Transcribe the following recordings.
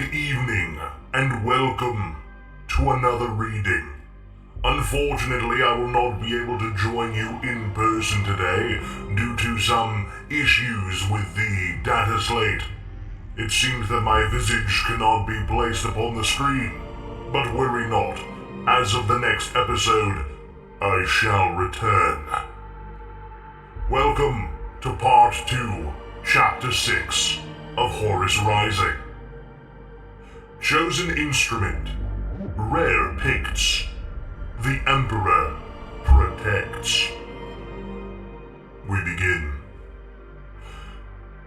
Good evening, and welcome to another reading. Unfortunately, I will not be able to join you in person today due to some issues with the data slate. It seems that my visage cannot be placed upon the screen, but worry not. As of the next episode, I shall return. Welcome to Part 2, Chapter 6 of Horus Rising. Chosen instrument, rare Picts. The Emperor protects. We begin.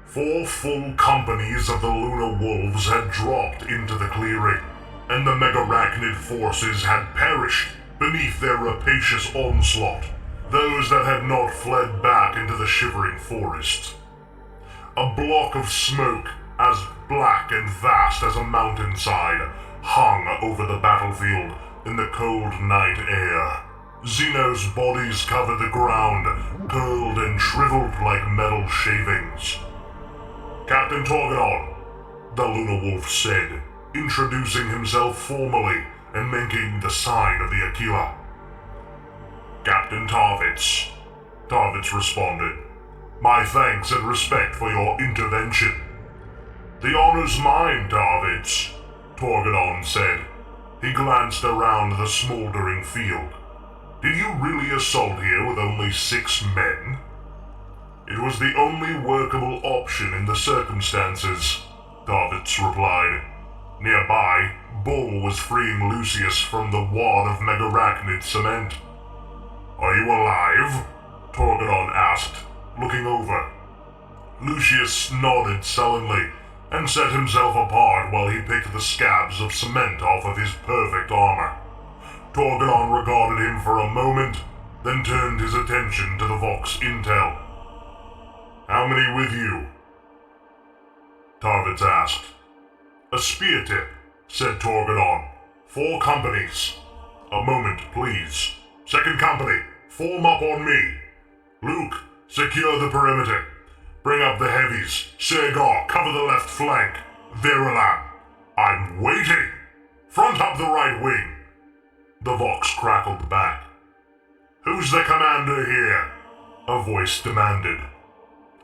4 full companies of the Lunar Wolves had dropped into the clearing, and the Megarachnid forces had perished beneath their rapacious onslaught, those that had not fled back into the shivering forest. A block of smoke, as black and vast as a mountainside, hung over the battlefield in the cold night air. Xenos' bodies covered the ground, curled and shriveled like metal shavings. Captain Torgadon, the Lunar Wolf said, introducing himself formally and making the sign of the Aquila. Captain Tarvitz, Tarvitz responded. My thanks and respect for your intervention. The honor's mine, Tarvitz, Torgadon said. He glanced around the smoldering field. Did you really assault here with only 6 men? It was the only workable option in the circumstances, Tarvitz replied. Nearby, Bull was freeing Lucius from the wad of Megarachnid cement. Are you alive? Torgadon asked, looking over. Lucius nodded sullenly and set himself apart while he picked the scabs of cement off of his perfect armor. Torgadon regarded him for a moment, then turned his attention to the Vox intel. How many with you? Tarvitz asked. A spear tip, said Torgadon. 4 companies. A moment, please. Second company, form up on me. Luke, secure the perimeter. Bring up the heavies. Sergar, cover the left flank. Verilan, I'm waiting. Front up the right wing. The Vox crackled back. Who's the commander here? A voice demanded.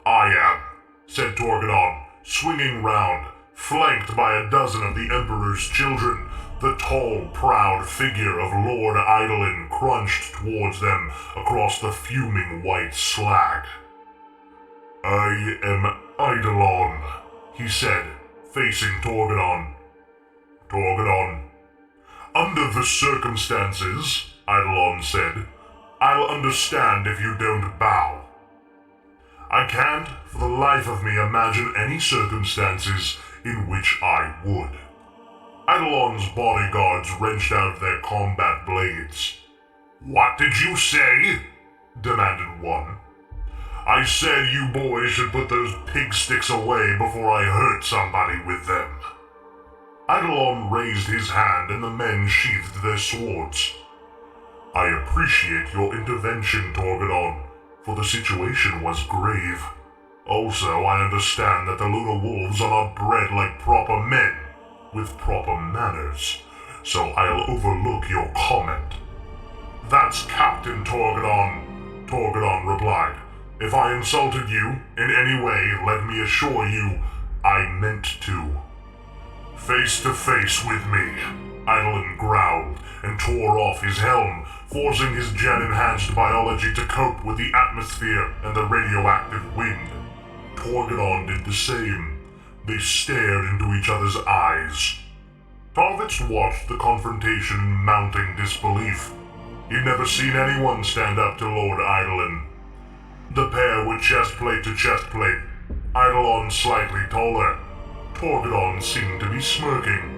I am, said Torgadon, swinging round, flanked by a dozen of the Emperor's children. The tall, proud figure of Lord Eidolon crunched towards them across the fuming white slag. I am Eidolon, he said, facing Torgadon. Torgadon. Under the circumstances, Eidolon said, I'll understand if you don't bow. I can't, for the life of me, imagine any circumstances in which I would. Eidolon's bodyguards wrenched out their combat blades. What did you say? Demanded one. I said you boys should put those pig sticks away before I hurt somebody with them. Eidolon raised his hand and the men sheathed their swords. I appreciate your intervention, Torgadon, for the situation was grave. Also, I understand that the Lunar Wolves are not bred like proper men, with proper manners, so I'll overlook your comment. That's Captain Torgadon, Torgadon replied. If I insulted you in any way, let me assure you, I meant to. Face to face with me, Eidolon growled and tore off his helm, forcing his gen-enhanced biology to cope with the atmosphere and the radioactive wind. Torgadon did the same. They stared into each other's eyes. Tarvitz watched the confrontation in mounting disbelief. He'd never seen anyone stand up to Lord Eidolon. The pair were chestplate to chestplate, Eidolon slightly taller. Torgadon seemed to be smirking.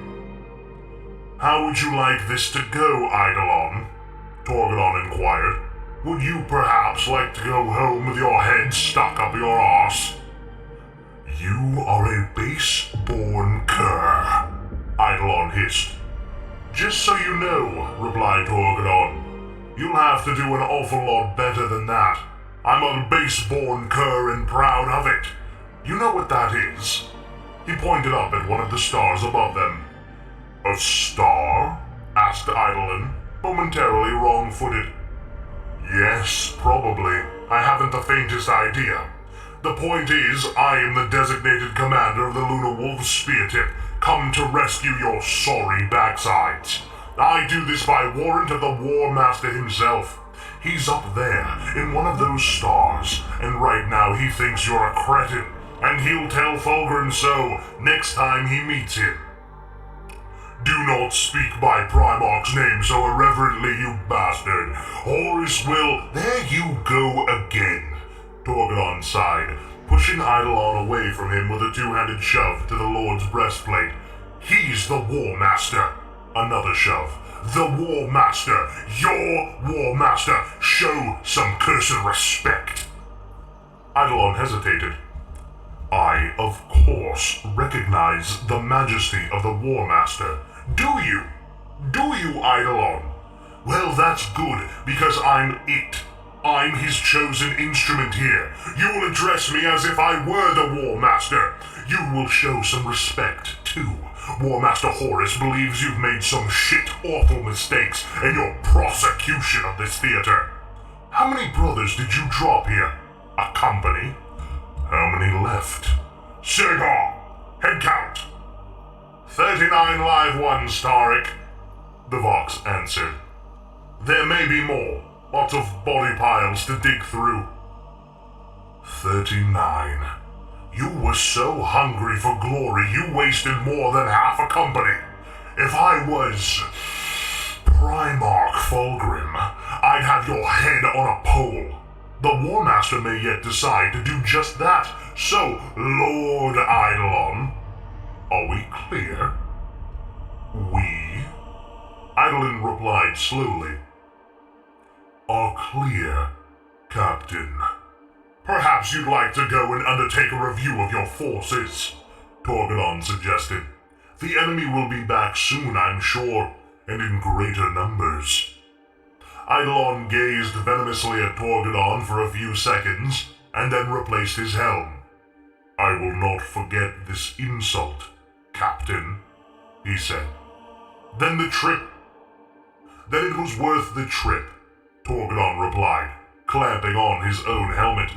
How would you like this to go, Eidolon? Torgadon inquired. Would you perhaps like to go home with your head stuck up your arse? You are a base-born cur, Eidolon hissed. Just so you know, replied Torgadon, you'll have to do an awful lot better than that. I'm a base-born cur and proud of it. You know what that is? He pointed up at one of the stars above them. A star? Asked Eidolon, momentarily wrong-footed. Yes, probably. I haven't the faintest idea. The point is, I am the designated commander of the Lunar Wolf Spear Tip, come to rescue your sorry backsides. I do this by warrant of the War Master himself. He's up there, in one of those stars, and right now he thinks you're a cretin, and he'll tell Fulgrim so next time he meets him. Do not speak by Primarch's name so irreverently, you bastard. Horus will— There you go again. Torgadon sighed, pushing Eidolon away from him with a two-handed shove to the Lord's breastplate. He's the War Master. Another shove. The War Master. Your War Master. Show some cursed respect. Eidolon hesitated. I, of course, recognize the majesty of the War Master. Do you? Do you, Eidolon? Well, that's good, because I'm it. I'm his chosen instrument here. You will address me as if I were the War Master. You will show some respect, too. War Master Horus believes you've made some shit-awful mistakes in your prosecution of this theater. How many brothers did you drop here? A company? How many left? Sergar! Head count! 39 live ones, Tariq, the Vox answered. There may be more. Lots of body piles to dig through. 39. You were so hungry for glory you wasted more than half a company. If I was Primarch Fulgrim, I'd have your head on a pole. The War Master may yet decide to do just that. So, Lord Eidolon, are we clear? We? Eidolon replied slowly. Are clear, Captain. Perhaps you'd like to go and undertake a review of your forces, Torgadon suggested. The enemy will be back soon, I'm sure, and in greater numbers. Eidolon gazed venomously at Torgadon for a few seconds, and then replaced his helm. I will not forget this insult, Captain, he said. Then it was worth the trip, Torgadon replied, clamping on his own helmet.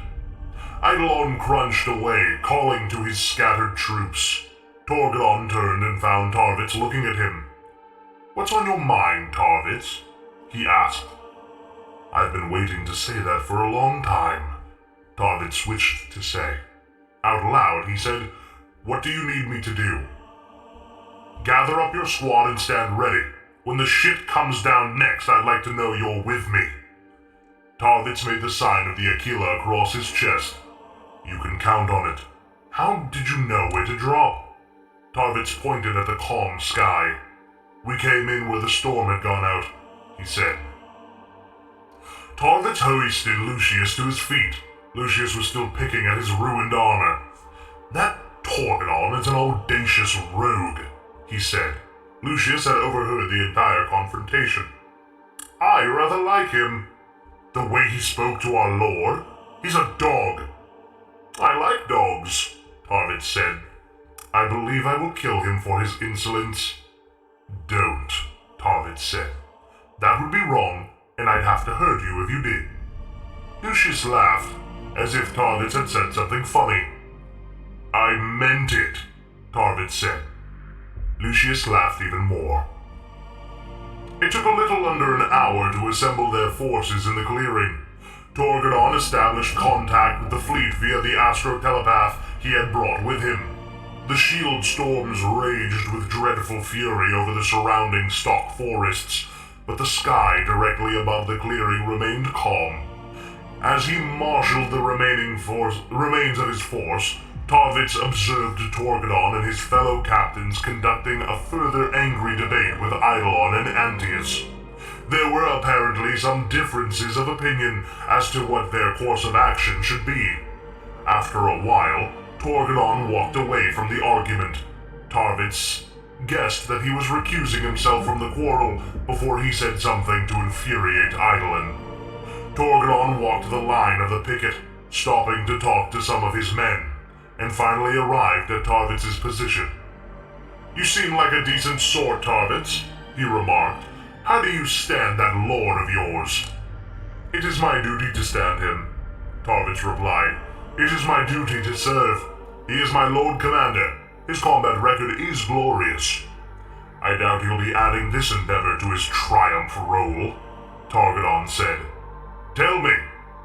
Eidolon crunched away, calling to his scattered troops. Torgadon turned and found Tarvitz looking at him. What's on your mind, Tarvitz? He asked. I've been waiting to say that for a long time, Tarvitz switched to say. Out loud, he said, What do you need me to do? Gather up your squad and stand ready. When the shit comes down next, I'd like to know you're with me. Tarvitz made the sign of the Aquila across his chest. You can count on it. How did you know where to drop? Tarvitz pointed at the calm sky. We came in where the storm had gone out, he said. Tarvitz hoisted Lucius to his feet. Lucius was still picking at his ruined armor. That Torgadon is an audacious rogue, he said. Lucius had overheard the entire confrontation. I rather like him. The way he spoke to our lord, he's a dog. I like dogs, Tarvitz said. I believe I will kill him for his insolence. Don't, Tarvitz said. That would be wrong, and I'd have to hurt you if you did. Lucius laughed, as if Tarvitz had said something funny. I meant it, Tarvitz said. Lucius laughed even more. It took a little under an hour to assemble their forces in the clearing. Torgadon established contact with the fleet via the astro-telepath he had brought with him. The shield storms raged with dreadful fury over the surrounding stock forests, but the sky directly above the clearing remained calm. As he marshaled the remains of his force, Tarvitz observed Torgadon and his fellow captains conducting a further angry debate with Eidolon and Antaeus. There were apparently some differences of opinion as to what their course of action should be. After a while, Torgadon walked away from the argument. Tarvitz guessed that he was recusing himself from the quarrel before he said something to infuriate Eidolon. Torgadon walked the line of the picket, stopping to talk to some of his men, and finally arrived at Tarvitz' position. "You seem like a decent sort, Tarvitz," he remarked. "How do you stand that lord of yours?" "It is my duty to stand him," Tarvitz replied. "It is my duty to serve. He is my Lord Commander. His combat record is glorious." "I doubt he'll be adding this endeavor to his triumph roll," Targadon said. "Tell me,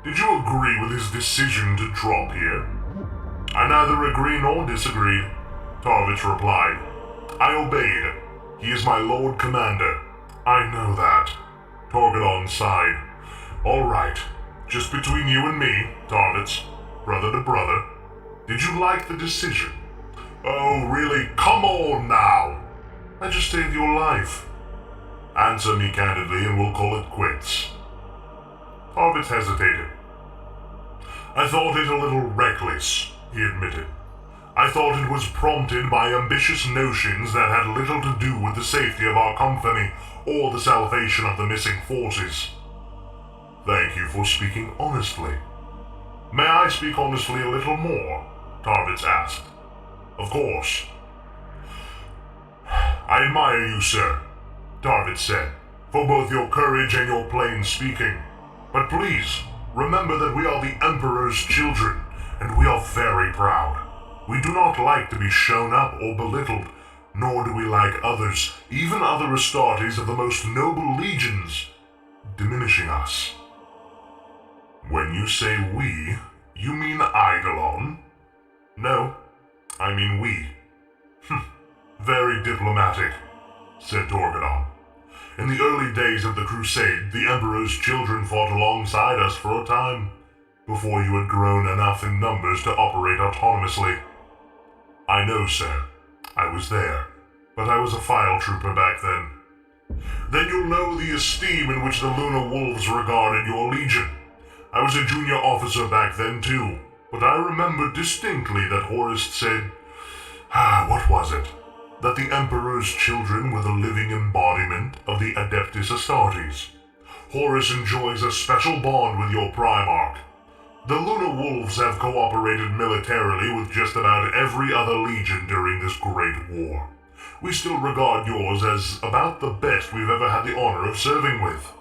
did you agree with his decision to drop here?" "I neither agree nor disagree," Tarvitz replied. "I obeyed. He is my Lord Commander." "I know that," Targadon sighed. "All right, just between you and me, Tarvitz, brother to brother, did you like the decision?" "Oh, really? Come on now!" "I just saved your life." "Answer me candidly and we'll call it quits." Tarvitz hesitated. "I thought it a little reckless," he admitted. "I thought it was prompted by ambitious notions that had little to do with the safety of our company or the salvation of the missing forces." "Thank you for speaking honestly." "May I speak honestly a little more?" Tarvitz asked. "Of course." "I admire you, sir," Tarvitz said, "for both your courage and your plain speaking. But please, remember that we are the Emperor's children, and we are very proud. We do not like to be shown up or belittled, nor do we like others, even other Astartes of the most noble legions, diminishing us." "When you say we, you mean Eidolon?" "No, I mean we." "Very diplomatic," said Torgadon. "In the early days of the Crusade, the Emperor's children fought alongside us for a time, before you had grown enough in numbers to operate autonomously." "I know, sir. I was there, but I was a file trooper back then." "Then you'll know the esteem in which the Lunar Wolves regarded your legion. I was a junior officer back then too, but I remember distinctly that Horus said, what was it? That the Emperor's children were the living embodiment of the Adeptus Astartes. Horus enjoys a special bond with your Primarch. The Lunar Wolves have cooperated militarily with just about every other legion during this great war. We still regard yours as about the best we've ever had the honor of serving with."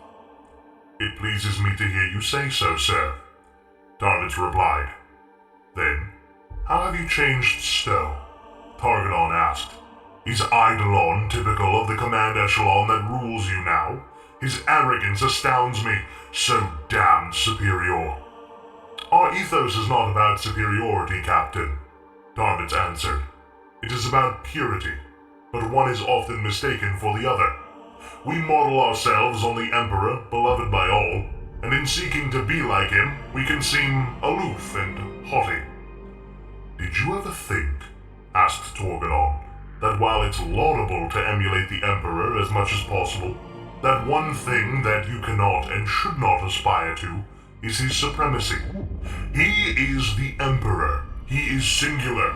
"It pleases me to hear you say so, sir," Tarvitz replied. "Then, how have you changed so?" Targadon asked. "Is Eidolon typical of the command echelon that rules you now? His arrogance astounds me, so damned superior." "Our ethos is not about superiority, Captain," Tarvitz answered. "It is about purity, but one is often mistaken for the other. We model ourselves on the Emperor, beloved by all, and in seeking to be like him, we can seem aloof and haughty." "Did you ever think," asked Torgadon, "that while it's laudable to emulate the Emperor as much as possible, that one thing that you cannot and should not aspire to is his supremacy? He is the Emperor. He is singular.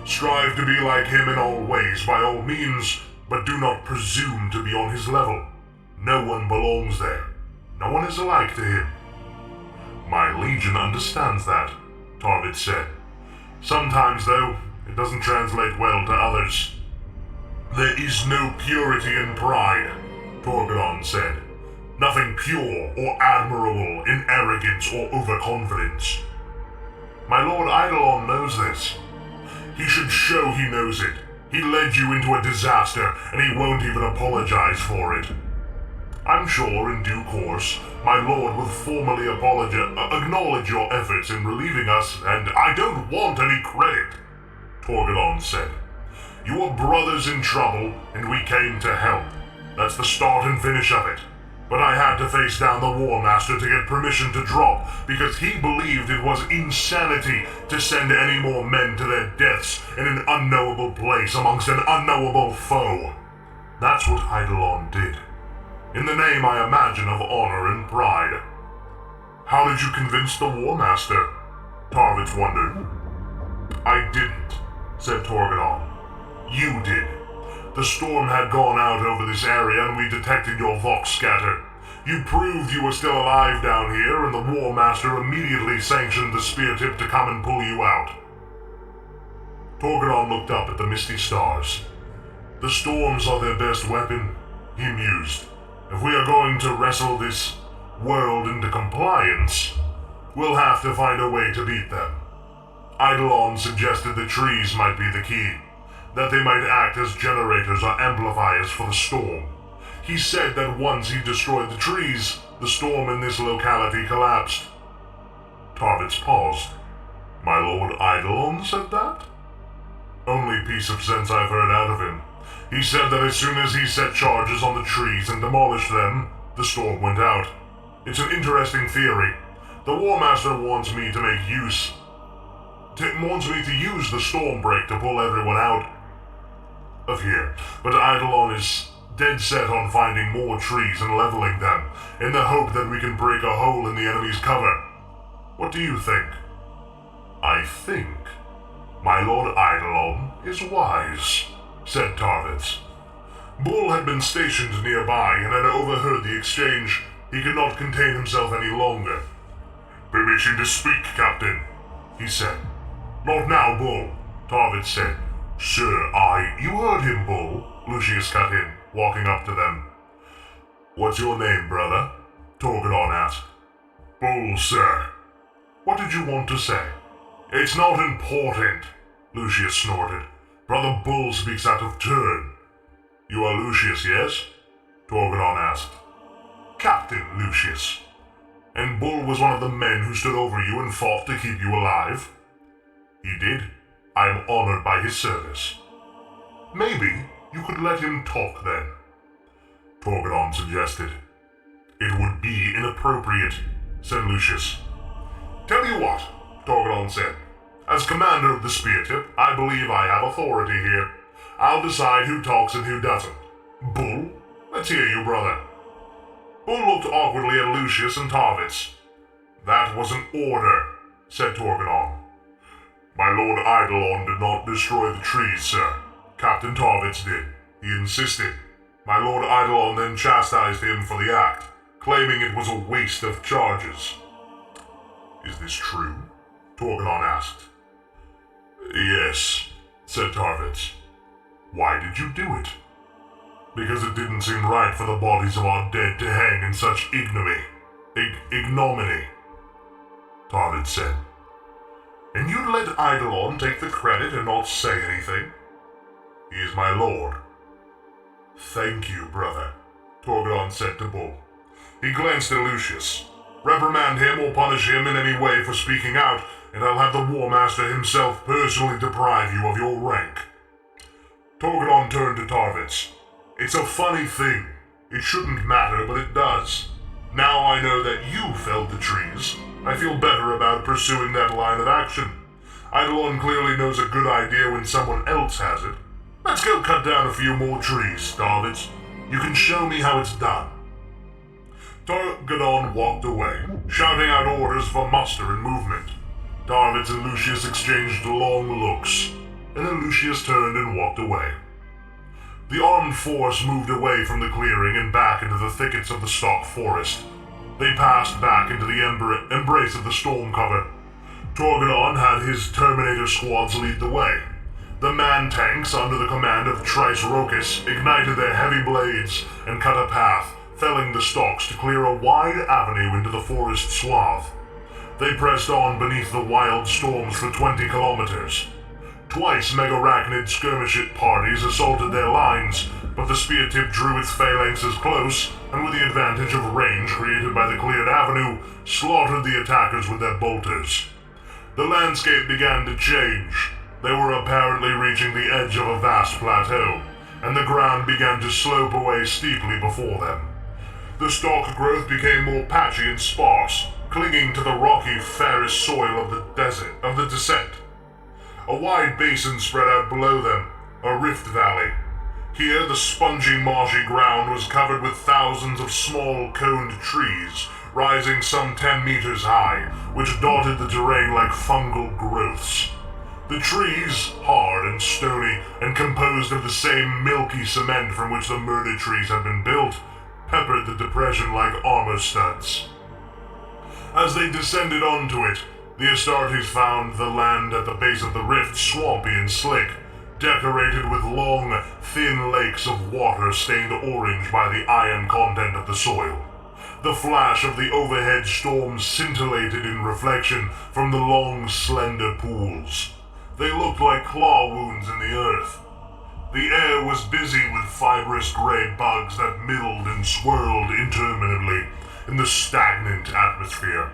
Strive to be like him in all ways, by all means, but do not presume to be on his level. No one belongs there. No one is alike to him." "My legion understands that," Tarvitz said. "Sometimes, though, it doesn't translate well to others." "There is no purity in pride," Torgadon said. "Nothing pure or admirable in arrogance or overconfidence." "My Lord Eidolon knows this. He should show he knows it. He led you into a disaster, and he won't even apologize for it." "I'm sure in due course, my lord will formally acknowledge your efforts in relieving us, and I don't want any credit," Torgadon said. "You are brothers in trouble, and we came to help. That's the start and finish of it. But I had to face down the War Master to get permission to drop, because he believed it was insanity to send any more men to their deaths in an unknowable place amongst an unknowable foe. That's what Eidolon did. In the name, I imagine, of honor and pride." "How did you convince the War Master?" Tarvitz wondered. "I didn't," said Torgadon. "You did. The storm had gone out over this area and we detected your Vox scatter. You proved you were still alive down here, and the War Master immediately sanctioned the spear tip to come and pull you out." Torgadon looked up at the misty stars. The storms are their best weapon, he mused. If we are going to wrestle this world into compliance, we'll have to find a way to beat them. Eidolon suggested the trees might be the key, that they might act as generators or amplifiers for the storm. He said that once he destroyed the trees, the storm in this locality collapsed. Tarvitz paused. My Lord Eidolon said that? Only piece of sense I've heard out of him. He said that as soon as he set charges on the trees and demolished them, the storm went out. It's an interesting theory. The War Master wants me to use the storm break to pull everyone out of here, but Eidolon is dead set on finding more trees and leveling them, in the hope that we can break a hole in the enemy's cover. What do you think? I think my Lord Eidolon is wise, said Tarvitz. Bull had been stationed nearby and had overheard the exchange. He could not contain himself any longer. Permission to speak, Captain, he said. Not now, Bull, Tarvitz said. Sir, you heard him, Bull, Lucius cut in, walking up to them. What's your name, brother? Torgadon asked. Bull, sir. What did you want to say? It's not important, Lucius snorted. Brother Bull speaks out of turn. You are Lucius, yes? Torgadon asked. Captain Lucius. And Bull was one of the men who stood over you and fought to keep you alive? He did. I am honored by his service. Maybe you could let him talk then, Torgadon suggested. It would be inappropriate, said Lucius. Tell you what, Torgadon said. As commander of the spear tip, I believe I have authority here. I'll decide who talks and who doesn't. Bull, let's hear you, brother. Bull looked awkwardly at Lucius and Tarvitz. That was an order, said Torgadon. My Lord Eidolon did not destroy the trees, sir. Captain Tarvitz did. He insisted. My Lord Eidolon then chastised him for the act, claiming it was a waste of charges. Is this true? Torgadon asked. Yes, said Tarvitz. Why did you do it? Because it didn't seem right for the bodies of our dead to hang in such ignominy. Tarvitz said. And you'd let Eidolon take the credit and not say anything? He is my lord. Thank you, brother, Torgadon said to Bull. He glanced at Lucius. Reprimand him or punish him in any way for speaking out, and I'll have the War Master himself personally deprive you of your rank. Torgadon turned to Tarvitz. It's a funny thing. It shouldn't matter, but it does. Now I know that you felled the trees. I feel better about pursuing that line of action. Eidolon clearly knows a good idea when someone else has it. Let's go cut down a few more trees, Tarvitz. You can show me how it's done. Torgadon walked away, shouting out orders for muster and movement. Tarvitz and Lucius exchanged long looks, and then Lucius turned and walked away. The armed force moved away from the clearing and back into the thickets of the stock forest. They passed back into the embrace of the storm cover. Torgadon had his Terminator squads lead the way. The man-tanks, under the command of Trice Rocus, ignited their heavy blades and cut a path, felling the stalks to clear a wide avenue into the forest swath. They pressed on beneath the wild storms for 20 kilometers. Twice Megarachnid skirmish parties assaulted their lines, but the spear tip drew its phalanxes close, and with the advantage of range created by the cleared avenue, slaughtered the attackers with their bolters. The landscape began to change. They were apparently reaching the edge of a vast plateau, and the ground began to slope away steeply before them. The stalk growth became more patchy and sparse, clinging to the rocky, ferrous soil of the descent. A wide basin spread out below them, a rift valley. Here, the spongy, marshy ground was covered with thousands of small, coned trees, rising some 10 meters high, which dotted the terrain like fungal growths. The trees, hard and stony, and composed of the same milky cement from which the murder trees had been built, peppered the depression like armor studs. As they descended onto it, The Astartes found the land at the base of the rift swampy and slick, decorated with long, thin lakes of water stained orange by the iron content of the soil. The flash of the overhead storm scintillated in reflection from the long, slender pools. They looked like claw wounds in the earth. The air was busy with fibrous gray bugs that milled and swirled interminably in the stagnant atmosphere.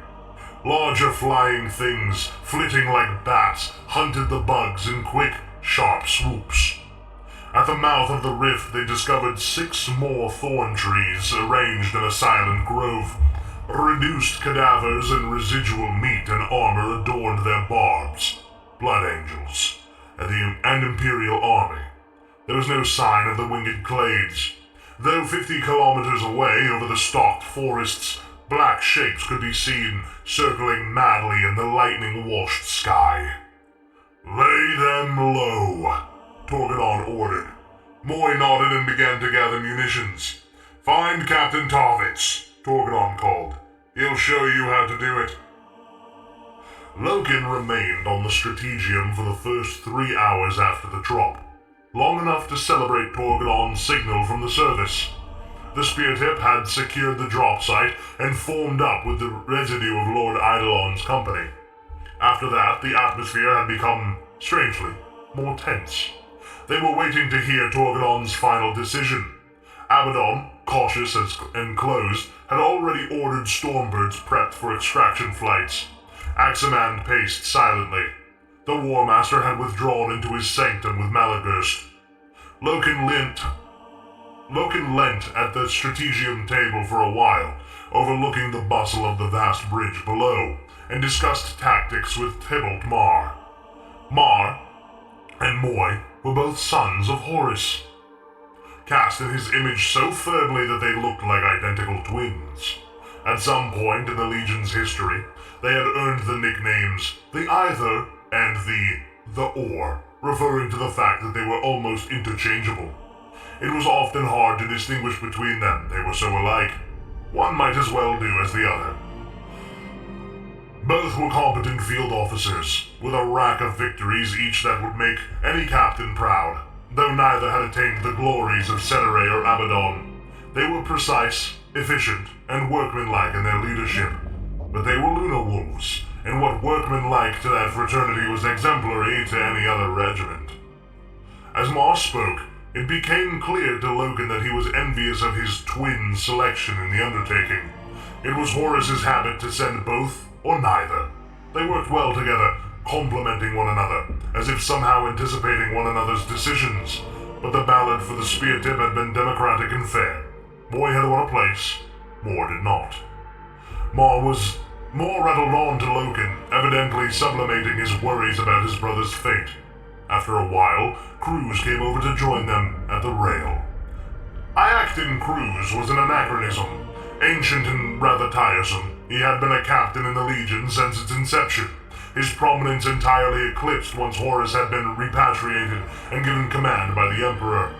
Larger flying things, flitting like bats, hunted the bugs in quick, sharp swoops. At the mouth of the rift, they discovered 6 more thorn trees arranged in a silent grove. Reduced cadavers and residual meat and armor adorned their barbs. Blood angels, and Imperial army. There was no sign of the winged clades. Though 50 kilometers away over the stalked forests, black shapes could be seen circling madly in the lightning-washed sky. "Lay them low," Torgadon ordered. Moy nodded and began to gather munitions. "Find Captain Tarvitz," Torgadon called. "He'll show you how to do it." Loken remained on the Strategium for the first 3 hours after the drop, long enough to celebrate Torgadon's signal from the service. The spear tip had secured the drop site and formed up with the residue of Lord Eidolon's company. After that, the atmosphere had become, strangely, more tense. They were waiting to hear Torgadon's final decision. Abaddon, cautious and closed, had already ordered Stormbirds prepped for extraction flights. Aximand paced silently. The War Master had withdrawn into his sanctum with Malagurst. Loken leant at the Strategium table for a while, overlooking the bustle of the vast bridge below, and discussed tactics with Tybalt Mar. Mar and Moy were both sons of Horus, cast in his image so firmly that they looked like identical twins. At some point in the Legion's history, they had earned the nicknames the Either and the Or, referring to the fact that they were almost interchangeable. It was often hard to distinguish between them, they were so alike. One might as well do as the other. Both were competent field officers, with a rack of victories each that would make any captain proud, though neither had attained the glories of Ceterae or Abaddon. They were precise, efficient, and workmanlike in their leadership. But they were Luna Wolves, and what workmanlike to that fraternity was exemplary to any other regiment. As Mar spoke, it became clear to Loken that he was envious of his twin selection in the undertaking. It was Horus's habit to send both or neither. They worked well together, complementing one another, as if somehow anticipating one another's decisions. But the ballot for the spear tip had been democratic and fair. Moy had won a place, Moore did not. Moore rattled on to Loken, evidently sublimating his worries about his brother's fate. After a while, Cruz came over to join them at the rail. Iactin Cruz was an anachronism, ancient and rather tiresome. He had been a captain in the Legion since its inception, his prominence entirely eclipsed once Horus had been repatriated and given command by the Emperor.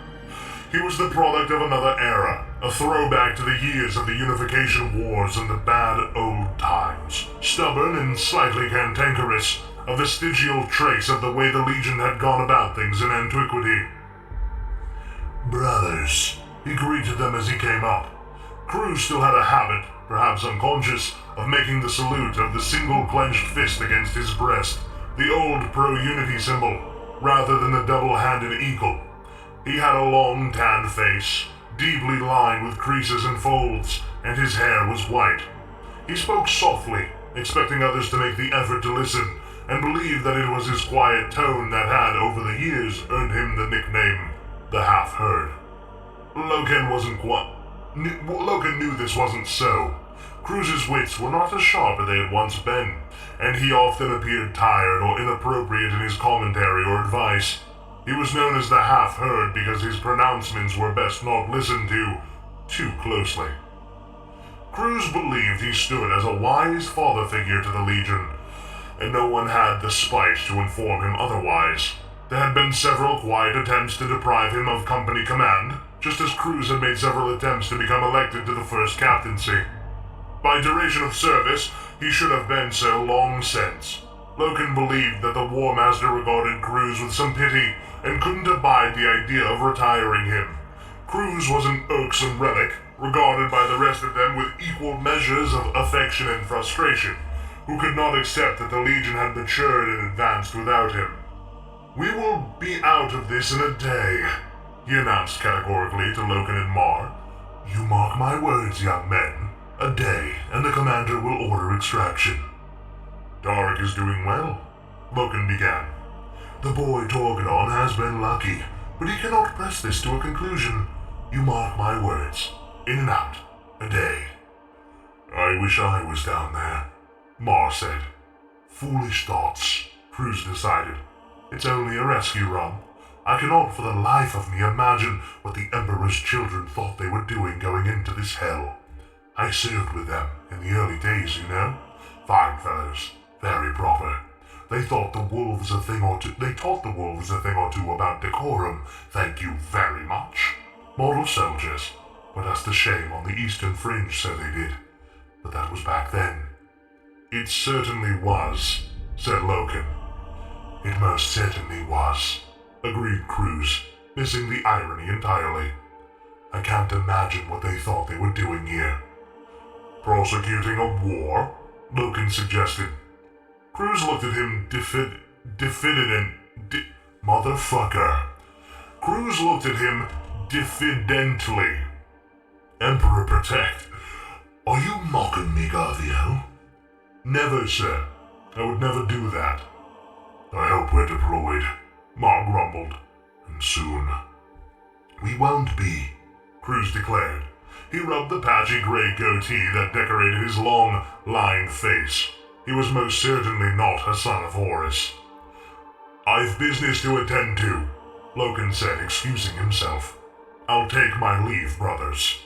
He was the product of another era, a throwback to the years of the Unification Wars and the bad old times. Stubborn and slightly cantankerous, a vestigial trace of the way the Legion had gone about things in antiquity. "Brothers," he greeted them as he came up. Cruz still had a habit, perhaps unconscious, of making the salute of the single clenched fist against his breast, the old pro-unity symbol, rather than the double-handed eagle. He had a long, tanned face, deeply lined with creases and folds, and his hair was white. He spoke softly, expecting others to make the effort to listen, and believed that it was his quiet tone that had, over the years, earned him the nickname, the Half-Heard. Loken knew this wasn't so. Cruz's wits were not as sharp as they had once been, and he often appeared tired or inappropriate in his commentary or advice. He was known as the Half-Heard because his pronouncements were best not listened to too closely. Cruz believed he stood as a wise father figure to the Legion, and no one had the spite to inform him otherwise. There had been several quiet attempts to deprive him of company command, just as Cruz had made several attempts to become elected to the first captaincy. By duration of service, he should have been so long since. Loken believed that the War Master regarded Cruz with some pity and couldn't abide the idea of retiring him. Cruz was an irksome relic, regarded by the rest of them with equal measures of affection and frustration, who could not accept that the Legion had matured and advanced without him. "We will be out of this in a day," he announced categorically to Loken and Mar. "You mark my words, young men. A day, and the commander will order extraction." "Tarik is doing well," Loken began. "The boy Torgadon has been lucky, but he cannot press this to a conclusion. You mark my words. In and out. A day." "I wish I was down there," Mar said. "Foolish thoughts," Cruz decided. "It's only a rescue run. I cannot for the life of me imagine what the Emperor's children thought they were doing going into this hell. I served with them in the early days, you know. Fine fellows. Very proper. They taught the wolves a thing or two about decorum, thank you very much. Model soldiers. But that's the shame on the eastern fringe, so they did. But that was back then." "It certainly was," said Loken. "It most certainly was," agreed Cruz, missing the irony entirely. "I can't imagine what they thought they were doing here." "Prosecuting a war?" Loken suggested. Cruz looked at him motherfucker. Cruz looked at him diffidently. "Emperor protect. Are you mocking me, Garviel?" "Never, sir. I would never do that." "I hope we're deployed," Mar grumbled. "And soon." "We won't be," Cruz declared. He rubbed the patchy gray goatee that decorated his long, lined face. He was most certainly not a son of Horus. "I've business to attend to," Loken said, excusing himself. "I'll take my leave, brothers."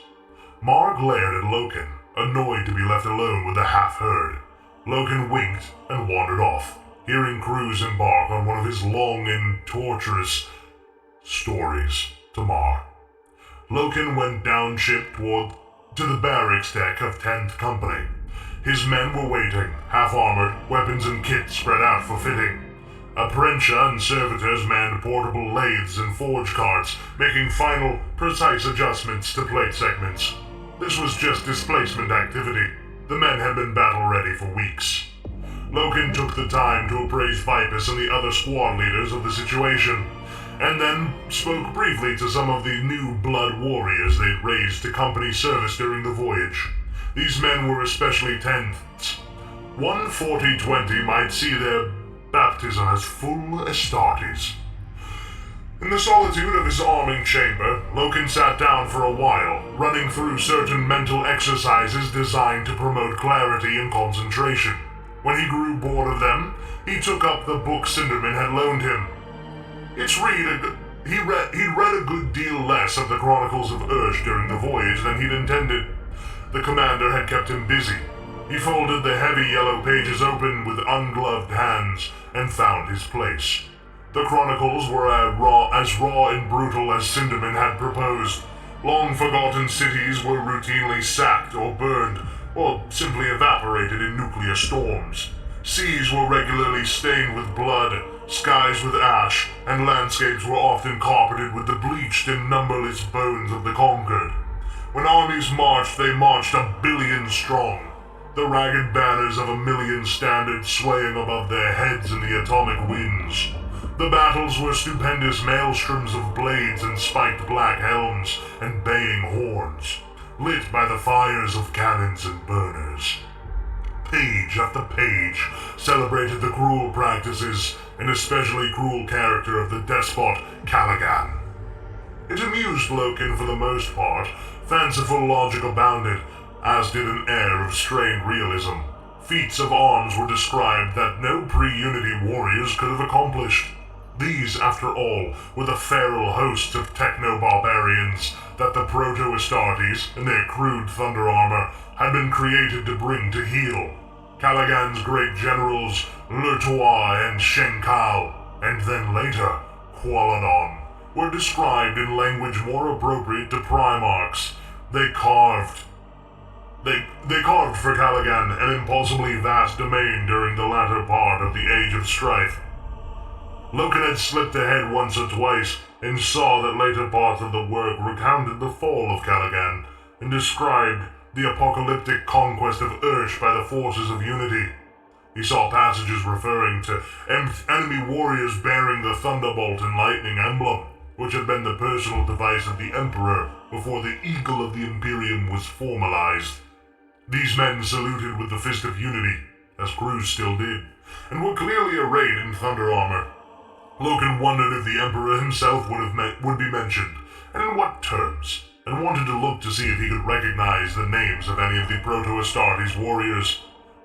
Mar glared at Loken, annoyed to be left alone with the half-herd. Loken winked and wandered off, hearing Cruz embark on one of his long and torturous stories to Mar. Loken went downship to the barracks deck of 10th Company. His men were waiting, half-armored, weapons and kit spread out for fitting. Apprentia and servitors manned portable lathes and forge carts, making final, precise adjustments to plate segments. This was just displacement activity. The men had been battle-ready for weeks. Loken took the time to appraise Vipus and the other squad leaders of the situation, and then spoke briefly to some of the new blood warriors they'd raised to company service during the voyage. These men were especially tenths. One 40-20 might see their baptism as full Astartes. In the solitude of his arming chamber, Loken sat down for a while, running through certain mental exercises designed to promote clarity and concentration. When he grew bored of them, he took up the book Cinderman had loaned him. He'd read a good deal less of the Chronicles of Ursh during the voyage than he'd intended. The commander had kept him busy. He folded the heavy yellow pages open with ungloved hands and found his place. The Chronicles were as raw and brutal as Cinderman had proposed. Long-forgotten cities were routinely sacked or burned, or simply evaporated in nuclear storms. Seas were regularly stained with blood, skies with ash, and landscapes were often carpeted with the bleached and numberless bones of the conquered. When armies marched, they marched 1 billion strong. The ragged banners of 1,000,000 standards swaying above their heads in the atomic winds. The battles were stupendous maelstroms of blades and spiked black helms and baying horns, lit by the fires of cannons and burners. Page after page celebrated the cruel practices and especially cruel character of the despot Caligan. It amused Loken for the most part. Fanciful logic abounded, as did an air of strained realism. Feats of arms were described that no pre-Unity warriors could have accomplished. These, after all, were the feral hosts of techno-barbarians that the Proto-Astartes, in their crude thunder armor, had been created to bring to heel. Caligan's great generals, Lurtois and Shenkal, and then later, Qualadon, were described in language more appropriate to Primarchs. They They carved for Caligan an impossibly vast domain during the latter part of the Age of Strife. Loken had slipped ahead once or twice and saw that later parts of the work recounted the fall of Caligan and described the apocalyptic conquest of Ursh by the forces of Unity. He saw passages referring to enemy warriors bearing the Thunderbolt and Lightning emblem, which had been the personal device of the Emperor before the Eagle of the Imperium was formalized. These men saluted with the Fist of Unity, as crews still did, and were clearly arrayed in thunder armor. Loken wondered if the Emperor himself would be mentioned, and in what terms, and wanted to look to see if he could recognize the names of any of the Proto-Astartes warriors.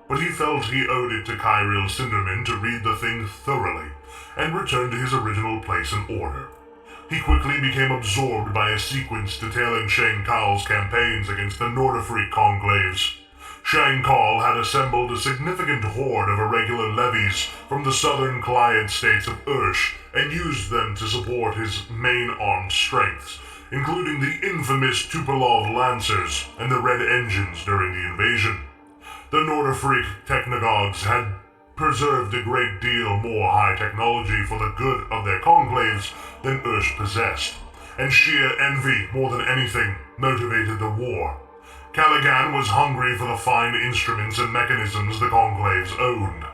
But he felt he owed it to Kyriel Cinderman to read the thing thoroughly, and return to his original place and order. He quickly became absorbed by a sequence detailing Shang Kahl's campaigns against the Nordafreak conclaves. Shang Kahl had assembled a significant horde of irregular levies from the southern Clyde states of Ursh and used them to support his main armed strengths, including the infamous Tupilov Lancers and the Red Engines during the invasion. The Nordafreak technogogues had preserved a great deal more high technology for the good of their conclaves than Ursh possessed, and sheer envy more than anything motivated the war. Caligan was hungry for the fine instruments and mechanisms the conclaves owned.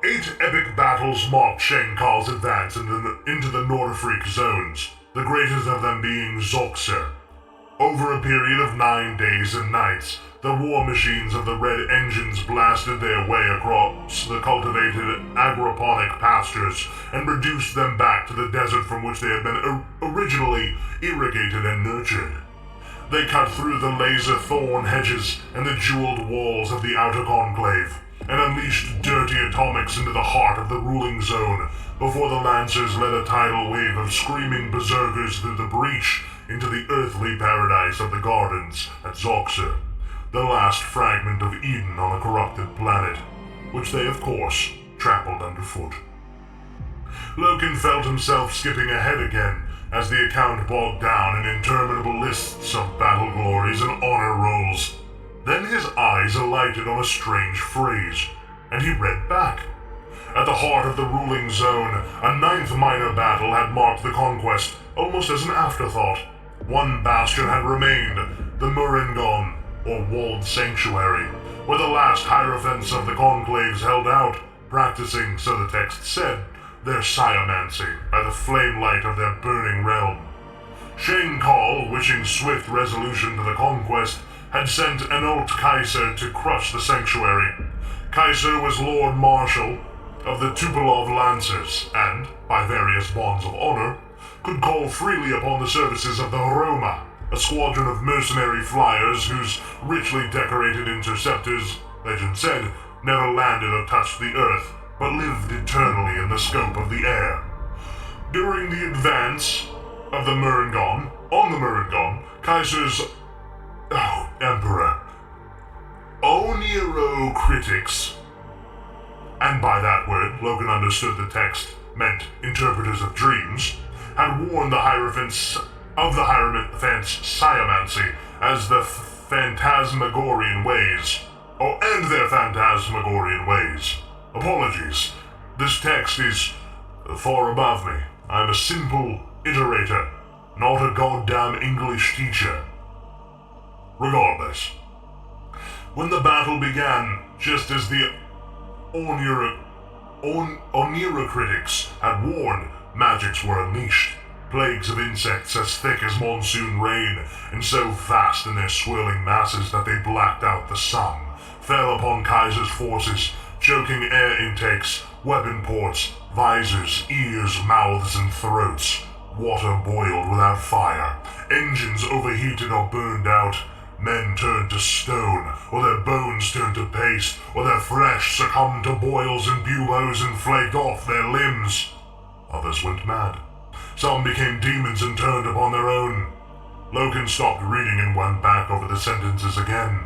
8 epic battles marked Shang Kahl's advance into the Nordafreak zones, the greatest of them being Zoxer. Over a period of 9 days and nights, the war machines of the Red Engines blasted their way across the cultivated agroponic pastures and reduced them back to the desert from which they had been originally irrigated and nurtured. They cut through the laser thorn hedges and the jeweled walls of the outer conclave, and unleashed dirty atomics into the heart of the ruling zone before the Lancers led a tidal wave of screaming berserkers through the breach into the earthly paradise of the gardens at Zoxer, the last fragment of Eden on a corrupted planet, which they, of course, trampled underfoot. Loken felt himself skipping ahead again as the account bogged down in interminable lists of battle glories and honor rolls. Then his eyes alighted on a strange phrase, and he read back. At the heart of the ruling zone, a 9th minor battle had marked the conquest, almost as an afterthought. One bastion had remained, the Muringon, or Walled Sanctuary, where the last hierophants of the conclaves held out, practicing, so the text said, their sciomancy by the flame light of their burning realm. Shang Kahl, wishing swift resolution to the conquest, had sent Enolt Kaiser to crush the sanctuary. Kaiser was Lord Marshal of the Tupilov Lancers, and, by various bonds of honor, could call freely upon the services of the Roma, a squadron of mercenary flyers whose richly decorated interceptors, legend said, never landed or touched the earth, but lived eternally in the scope of the air. During the advance of the Muringon, on the Muringon, Kaiser's Emperor, Oniro critics, and by that word Loken understood the text meant interpreters of dreams, had warned the Hierophants of the Hierophants' sciomancy as the phantasmagorian ways, and their phantasmagorian ways. Apologies, this text is far above me. I'm a simple iterator, not a goddamn English teacher. Regardless, when the battle began, just as the Onira critics had warned, magics were unleashed. Plagues of insects as thick as monsoon rain, and so vast in their swirling masses that they blacked out the sun, fell upon Kaiser's forces, choking air intakes, weapon ports, visors, ears, mouths, and throats. Water boiled without fire. Engines overheated or burned out. Men turned to stone, or their bones turned to paste, or their flesh succumbed to boils and buloes and flaked off their limbs. Others went mad. Some became demons and turned upon their own. Loken stopped reading and went back over the sentences again.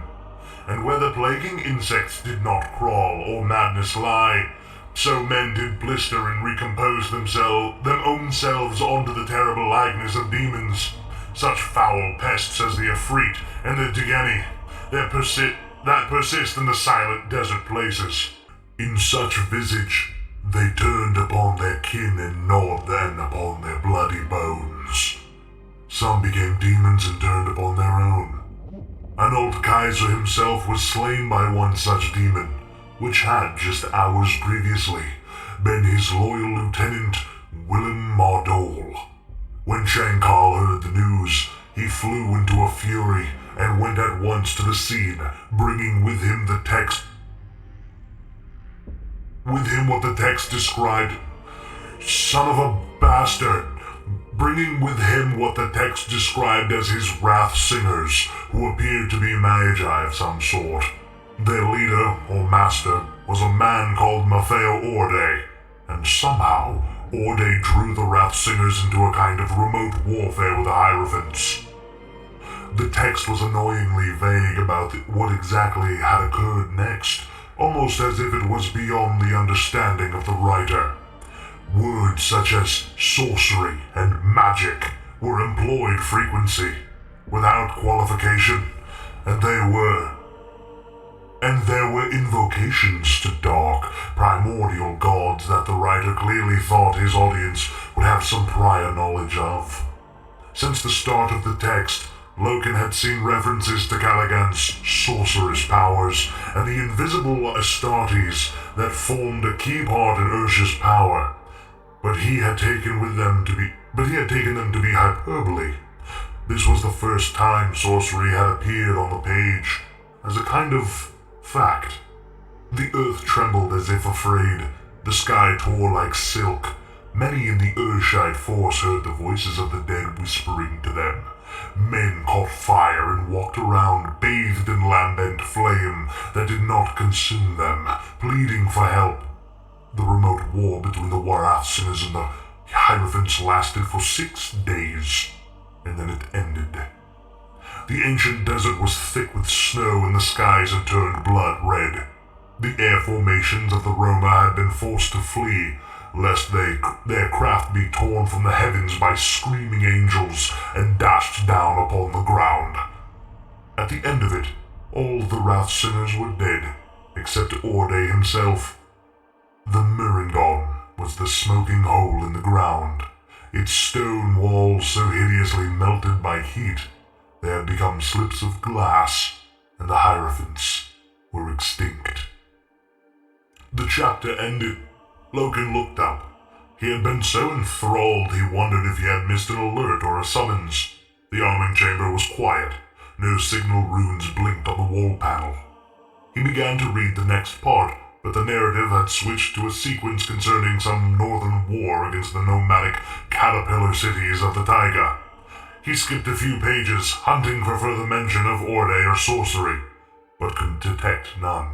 And where the plaguing insects did not crawl or madness lie, so men did blister and recompose them own selves onto the terrible likeness of demons. Such foul pests as the Efreet and the Degeni, that persist in the silent desert places. In such visage, they turned upon their kin and gnawed then upon their bloody bones. Some became demons and turned upon their own. An old Kaiser himself was slain by one such demon, which had, just hours previously, been his loyal lieutenant, Willem Mardol. When Shankar heard the news, he flew into a fury and went at once to the scene, bringing with him what the text described. Son of a bastard! Bringing with him what the text described as his wrath singers, who appeared to be magi of some sort. Their leader, or master, was a man called Matteo Orde, and somehow Orde drew the wrath singers into a kind of remote warfare with the Hierophants. The text was annoyingly vague about what exactly had occurred next, almost as if it was beyond the understanding of the writer. Words such as sorcery and magic were employed frequently, without qualification, and there were invocations to dark, primordial gods that the writer clearly thought his audience would have some prior knowledge of. Since the start of the text, Loken had seen references to Caligan's sorceress powers and the invisible Astartes that formed a key part in Ursh's power. But he had taken them to be hyperbole. This was the first time sorcery had appeared on the page, as a kind of fact. The earth trembled as if afraid. The sky tore like silk. Many in the Urshite force heard the voices of the dead whispering to them. Men caught fire and walked around, bathed in lambent flame that did not consume them, pleading for help. The remote war between the Warathsingers and the Hierophants lasted for 6 days, and then it ended. The ancient desert was thick with snow and the skies had turned blood red. The air formations of the Roma had been forced to flee, lest their craft be torn from the heavens by screaming angels and dashed down upon the ground. At the end of it, all the Wrathsingers were dead, except Orde himself. The Mirangon was the smoking hole in the ground, its stone walls so hideously melted by heat they had become slips of glass, and the Hierophants were extinct. The chapter ended. Loken looked up. He had been so enthralled he wondered if he had missed an alert or a summons. The arming chamber was quiet. No signal runes blinked on the wall panel. He began to read the next part, but the narrative had switched to a sequence concerning some northern war against the nomadic caterpillar cities of the taiga. He skipped a few pages, hunting for further mention of Orde or sorcery, but could detect none.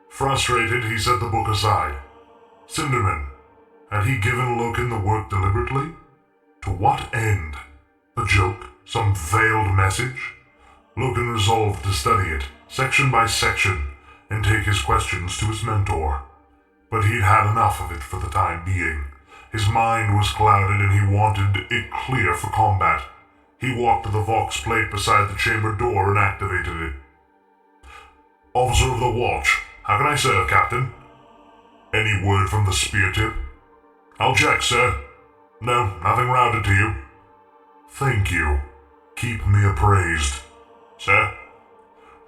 Frustrated, he set the book aside. Cinderman, had he given Loken the work deliberately? To what end? A joke? Some veiled message? Loken resolved to study it, section by section, and take his questions to his mentor. But he'd had enough of it for the time being. His mind was clouded and he wanted it clear for combat. He walked to the Vox plate beside the chamber door and activated it. Officer of the Watch, how can I serve, Captain? Any word from the spear tip? I'll check, sir. No, nothing routed to you. Thank you. Keep me appraised. Sir?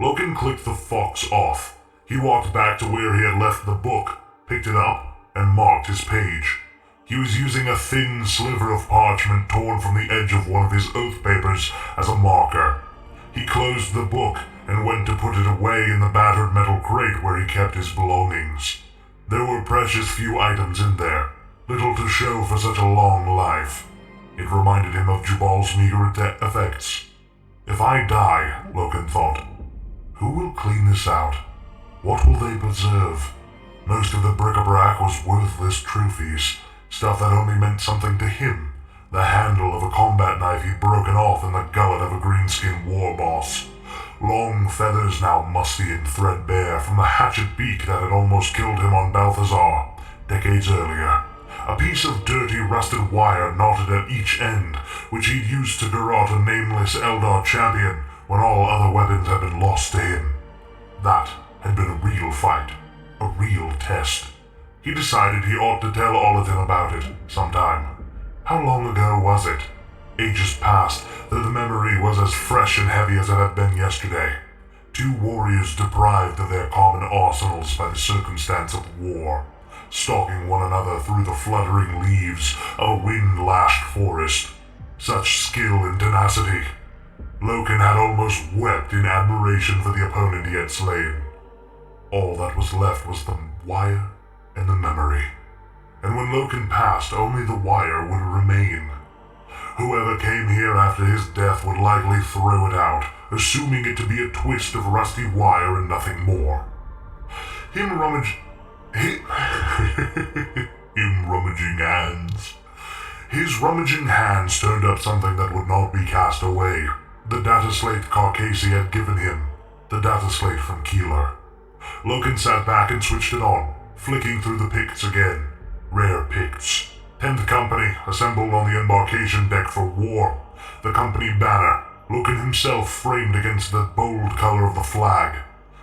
Loken clicked the Fox off. He walked back to where he had left the book, picked it up, and marked his page. He was using a thin sliver of parchment torn from the edge of one of his oath papers as a marker. He closed the book and went to put it away in the battered metal crate where he kept his belongings. There were precious few items in there, little to show for such a long life. It reminded him of Jubal's meager effects. If I die, Loken thought, who will clean this out? What will they preserve? Most of the bric-a-brac was worthless trophies, stuff that only meant something to him, the handle of a combat knife he'd broken off in the gullet of a greenskin war boss. Long feathers now musty and threadbare from the hatchet beak that had almost killed him on Balthazar, decades earlier. A piece of dirty rusted wire knotted at each end, which he'd used to garrote a nameless Eldar champion when all other weapons had been lost to him. That had been a real fight, a real test. He decided he ought to tell Olatin about it sometime. How long ago was it? Ages passed, though the memory was as fresh and heavy as it had been yesterday. Two warriors deprived of their common arsenals by the circumstance of war, stalking one another through the fluttering leaves of a wind-lashed forest. Such skill and tenacity. Loken had almost wept in admiration for the opponent he had slain. All that was left was the wire and the memory. And when Loken passed, only the wire would remain. Whoever came here after his death would likely throw it out, assuming it to be a twist of rusty wire and nothing more. Him rummaging hands. His rummaging hands turned up something that would not be cast away. The data slate Carcassi had given him. The data slate from Keeler. Loken sat back and switched it on, flicking through the Picts again. Rare Picts. 10th Company, assembled on the embarkation deck for war. The company banner, Loken himself framed against the bold color of the flag.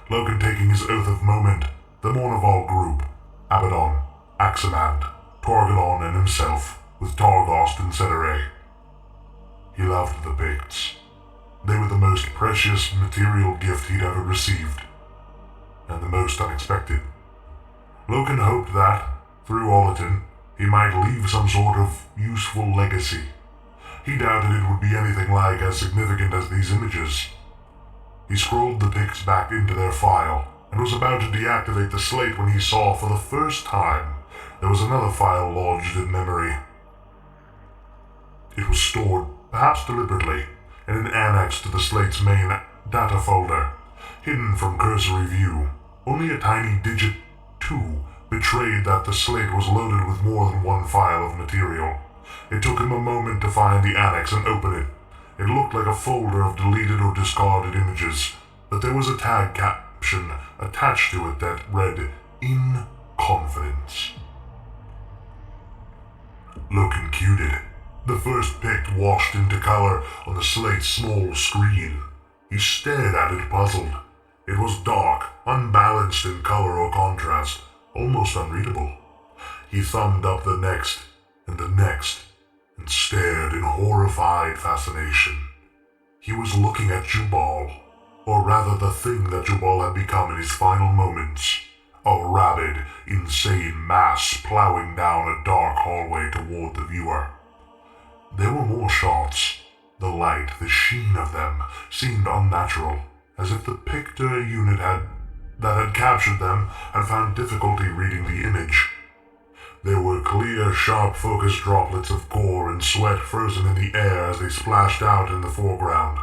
Loken taking his oath of moment. The Mournival group. Abaddon, Aximand, Torgadon and himself, with Targost and Cedere. He loved the Picts. They were the most precious material gift he'd ever received, and the most unexpected. Loken hoped that, through Olatin, he might leave some sort of useful legacy. He doubted it would be anything like as significant as these images. He scrolled the Picts back into their file, and was about to deactivate the slate when he saw for the first time there was another file lodged in memory. It was stored, perhaps deliberately, in an annex to the slate's main data folder, hidden from cursory view. Only a tiny digit 2 betrayed that the slate was loaded with more than one file of material. It took him a moment to find the annex and open it. It looked like a folder of deleted or discarded images, but there was a tag caption attached to it that read, "In confidence." Loken cued it. The first Pict washed into color on the slate's small screen. He stared at it puzzled. It was dark, unbalanced in color or contrast, almost unreadable. He thumbed up the next, and stared in horrified fascination. He was looking at Jubal, or rather the thing that Jubal had become in his final moments. A rabid, insane mass plowing down a dark hallway toward the viewer. There were more shots. The light, the sheen of them, seemed unnatural, as if the Pictor unit that had captured them had found difficulty reading the image. There were clear, sharp-focused droplets of gore and sweat frozen in the air as they splashed out in the foreground.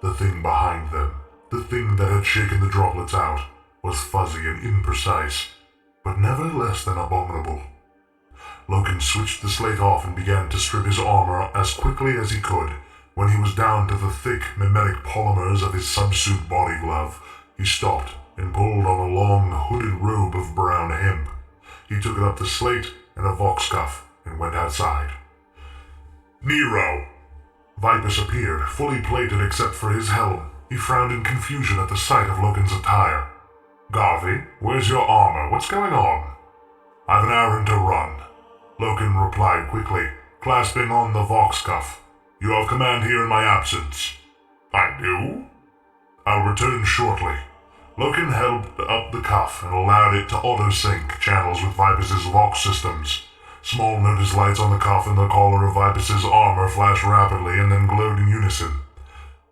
The thing behind them, the thing that had shaken the droplets out, was fuzzy and imprecise, but never less than abominable. Loken switched the slate off and began to strip his armor as quickly as he could. When he was down to the thick, mimetic polymers of his subsuit body glove, he stopped and pulled on a long, hooded robe of brown hemp. He took up the slate and a vox cuff and went outside. Nero! Vipus appeared, fully plated except for his helm. He frowned in confusion at the sight of Loken's attire. "Garvey, where's your armor? What's going on?" "I've an errand to run," Loken replied quickly, clasping on the vox cuff. "You have command here in my absence." "I do?" "I'll return shortly." Loken held up the cuff and allowed it to auto-sync channels with Vipus's Vox systems. Small notice lights on the cuff and the collar of Vipus's armor flashed rapidly and then glowed in unison.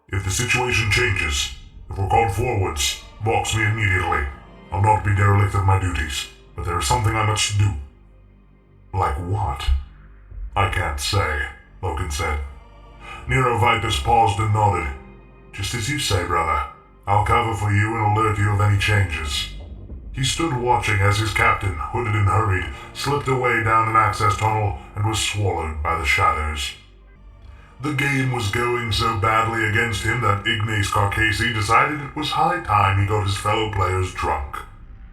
"If the situation changes, if we're called forwards, Vox me immediately. I'll not be derelict of my duties, but there is something I must do." "Like what?" "I can't say," Loken said. Nero Vipus paused and nodded. "Just as you say, brother. I'll cover for you and alert you of any changes." He stood watching as his captain, hooded and hurried, slipped away down an access tunnel and was swallowed by the shadows. The game was going so badly against him that Ignace Carcassi decided it was high time he got his fellow players drunk.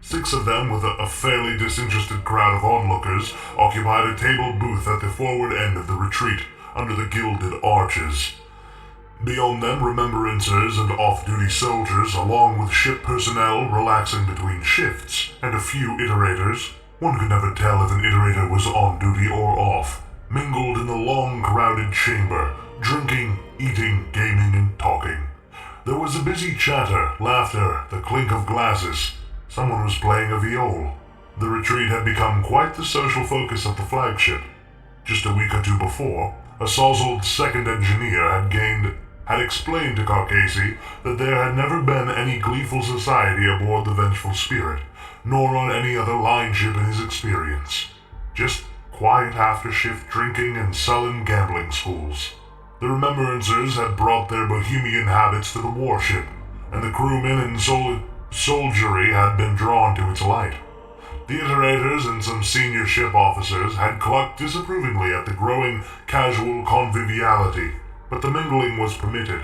6 of them, with a fairly disinterested crowd of onlookers, occupied a table booth at the forward end of the retreat, under the gilded arches. Beyond them, remembrancers and off-duty soldiers, along with ship personnel relaxing between shifts, and a few iterators, one could never tell if an iterator was on duty or off, mingled in the long, crowded chamber, drinking, eating, gaming, and talking. There was a busy chatter, laughter, the clink of glasses. Someone was playing a viol. The retreat had become quite the social focus of the flagship. Just a week or two before, a sozzled second engineer had explained to Carcasey that there had never been any gleeful society aboard the Vengeful Spirit, nor on any other line ship in his experience. Just quiet after-shift drinking and sullen gambling schools. The Remembrancers had brought their bohemian habits to the warship, and the crewmen and soldiery had been drawn to its light. The iterators and some senior ship officers had clucked disapprovingly at the growing casual conviviality, but the mingling was permitted.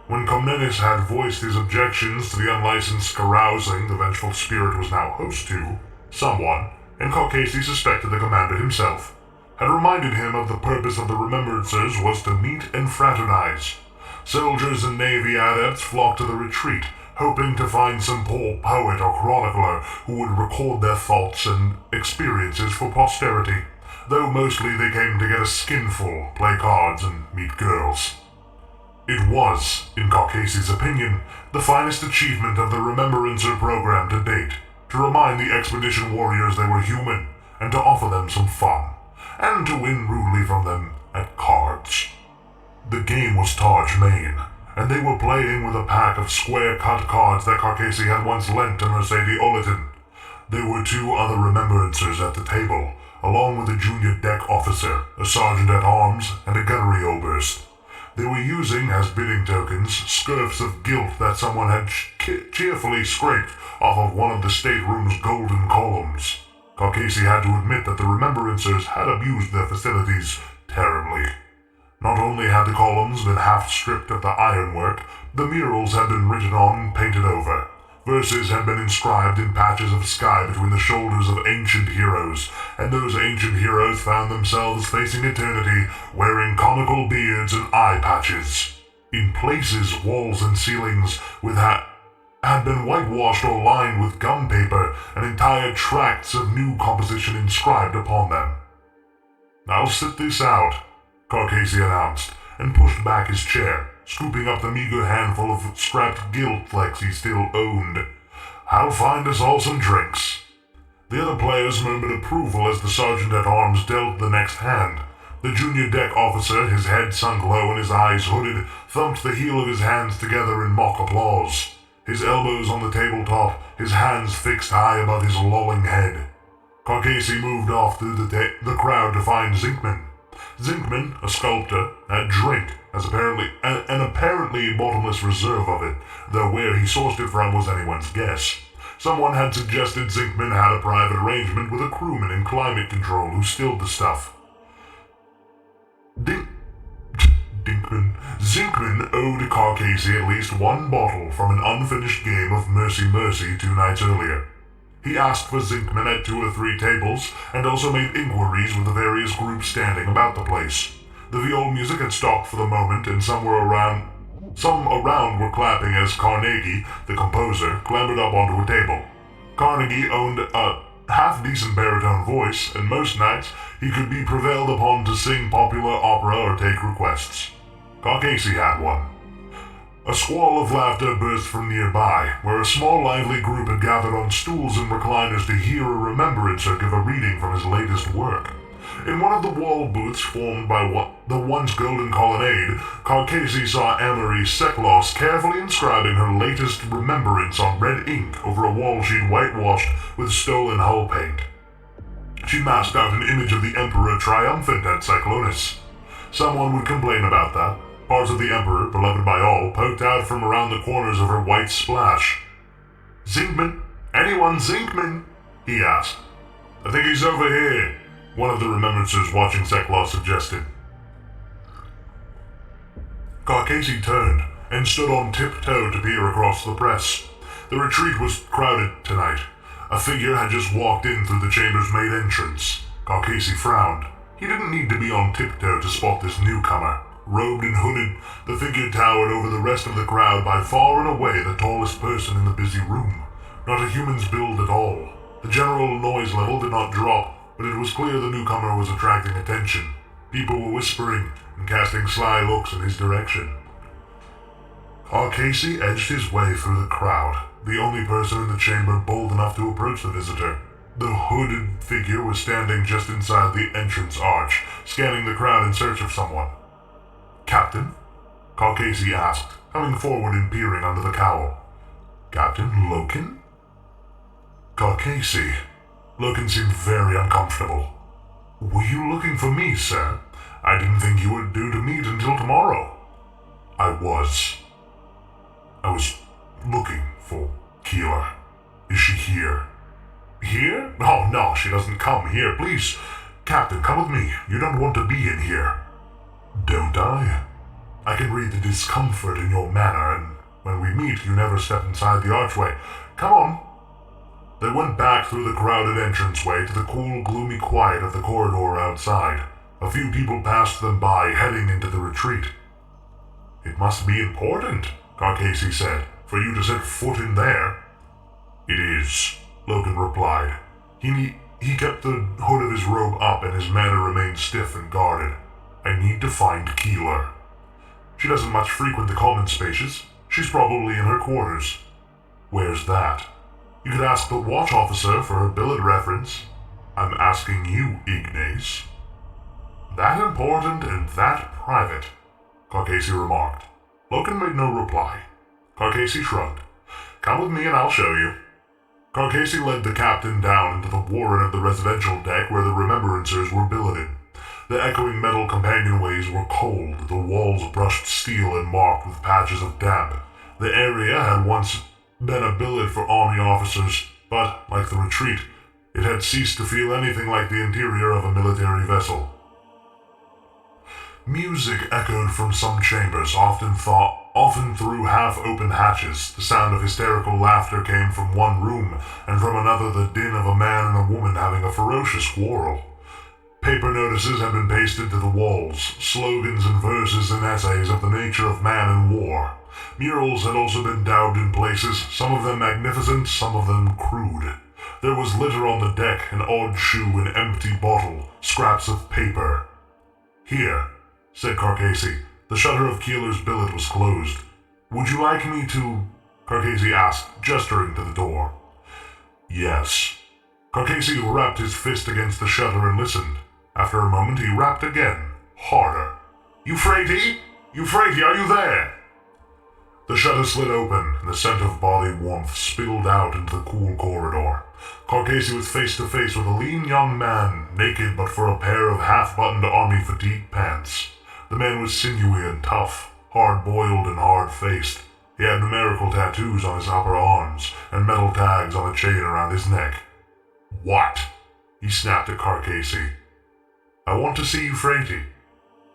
When Comnenus had voiced his objections to the unlicensed carousing the Vengeful Spirit was now host to, someone, and Carcasey suspected the commander himself, had reminded him of the purpose of the Remembrancers was to meet and fraternize. Soldiers and Navy adepts flocked to the retreat, hoping to find some poor poet or chronicler who would record their thoughts and experiences for posterity, though mostly they came to get a skinful, play cards, and meet girls. It was, in Carcasey's opinion, the finest achievement of the Remembrancer program to date, to remind the expedition warriors they were human, and to offer them some fun, and to win rudely from them at cards. The game was Taj Main, and they were playing with a pack of square-cut cards that Carcasey had once lent to Mercedes Oleton. There were two other Remembrancers at the table, along with a junior deck officer, a sergeant-at-arms, and a gunnery oberst. They were using, as bidding tokens, scurfs of gilt that someone had cheerfully scraped off of one of the stateroom's golden columns. Carcasey had to admit that the Remembrancers had abused their facilities terribly. Not only had the columns been half stripped of the ironwork, the murals had been written on and painted over. Verses had been inscribed in patches of sky between the shoulders of ancient heroes, and those ancient heroes found themselves facing eternity, wearing comical beards and eye patches. In places, walls and ceilings had been whitewashed or lined with gum paper, and entire tracts of new composition inscribed upon them. "I'll sit this out," Carcasey announced, and pushed back his chair, scooping up the meager handful of scrapped gilt flecks he still owned. "I'll find us all some drinks." The other players murmured approval as the sergeant-at-arms dealt the next hand. The junior deck officer, his head sunk low and his eyes hooded, thumped the heel of his hands together in mock applause. His elbows on the tabletop, his hands fixed high above his lolling head. Carcasey moved off through the crowd to find Zinkman. Zinkman, a sculptor, had drink, an apparently bottomless reserve of it, though where he sourced it from was anyone's guess. Someone had suggested Zinkman had a private arrangement with a crewman in climate control who stilled the stuff. Zinkman owed Carcasey at least one bottle from an unfinished game of Mercy Mercy 2 nights earlier. He asked for Zinkman at 2 or 3 tables, and also made inquiries with the various groups standing about the place. The viol music had stopped for the moment, and some around were clapping as Carnegie, the composer, clambered up onto a table. Carnegie owned a half-decent baritone voice, and most nights he could be prevailed upon to sing popular opera or take requests. Carcasey had one. A squall of laughter burst from nearby, where a small lively group had gathered on stools and recliners to hear a remembrancer give a reading from his latest work. In one of the wall booths formed by the once golden colonnade, Carcasey saw Amory Seklos carefully inscribing her latest remembrance on red ink over a wall she'd whitewashed with stolen hull paint. She masked out an image of the Emperor triumphant at Cyclonus. Someone would complain about that. Parts of the Emperor, beloved by all, poked out from around the corners of her white splash. "Zinkman? Anyone Zinkman?" he asked. "I think he's over here," one of the remembrancers watching Seklos suggested. Carcasey turned and stood on tiptoe to peer across the press. The retreat was crowded tonight. A figure had just walked in through the chamber's main entrance. Carcasey frowned. He didn't need to be on tiptoe to spot this newcomer. Robed and hooded, the figure towered over the rest of the crowd, by far and away the tallest person in the busy room. Not a human's build at all. The general noise level did not drop, but it was clear the newcomer was attracting attention. People were whispering and casting sly looks in his direction. Casey edged his way through the crowd, the only person in the chamber bold enough to approach the visitor. The hooded figure was standing just inside the entrance arch, scanning the crowd in search of someone. "Captain?" Casey asked, coming forward and peering under the cowl. "Captain Loken?" Casey. Loken seemed very uncomfortable. "Were you looking for me, sir? I didn't think you were due to meet until tomorrow." I was looking for Keeler. Is she here?" "Here? Oh, no, she doesn't come here. Please, Captain, come with me. You don't want to be in here." "Don't I? I can read the discomfort in your manner, and when we meet, you never step inside the archway. Come on." They went back through the crowded entranceway to the cool, gloomy quiet of the corridor outside. A few people passed them by, heading into the retreat. "It must be important," Casey said, "for you to set foot in there." "It is," Loken replied. He kept the hood of his robe up and his manner remained stiff and guarded. "I need to find Keeler. She doesn't much frequent the common spaces. She's probably in her quarters." "Where's that?" "You could ask the watch officer for her billet reference." "I'm asking you, Ignace." "That important and that private," Casey remarked. Loken made no reply. Casey shrugged. "Come with me and I'll show you." Casey led the captain down into the warren of the residential deck where the remembrancers were billeted. The echoing metal companionways were cold, the walls brushed steel and marked with patches of damp. The area had once been a billet for army officers, but, like the retreat, it had ceased to feel anything like the interior of a military vessel. Music echoed from some chambers, often through half-open hatches. The sound of hysterical laughter came from one room, and from another the din of a man and a woman having a ferocious quarrel. Paper notices had been pasted to the walls, slogans and verses and essays of the nature of man and war. Murals had also been daubed in places, some of them magnificent, some of them crude. There was litter on the deck, an odd shoe, an empty bottle, scraps of paper. "Here," said Casey. The shutter of Keeler's billet was closed. "Would you like me to?" Casey asked, gesturing to the door. "Yes." Casey rapped his fist against the shutter and listened. After a moment he rapped again, harder. Euphrates? Euphrates, are you there?" The shutter slid open, and the scent of body warmth spilled out into the cool corridor. Casey was face to face with a lean young man, naked but for a pair of half-buttoned army fatigue pants. The man was sinewy and tough, hard-boiled and hard-faced. He had numerical tattoos on his upper arms, and metal tags on a chain around his neck. "What?" he snapped at Casey. "I want to see Euphrates."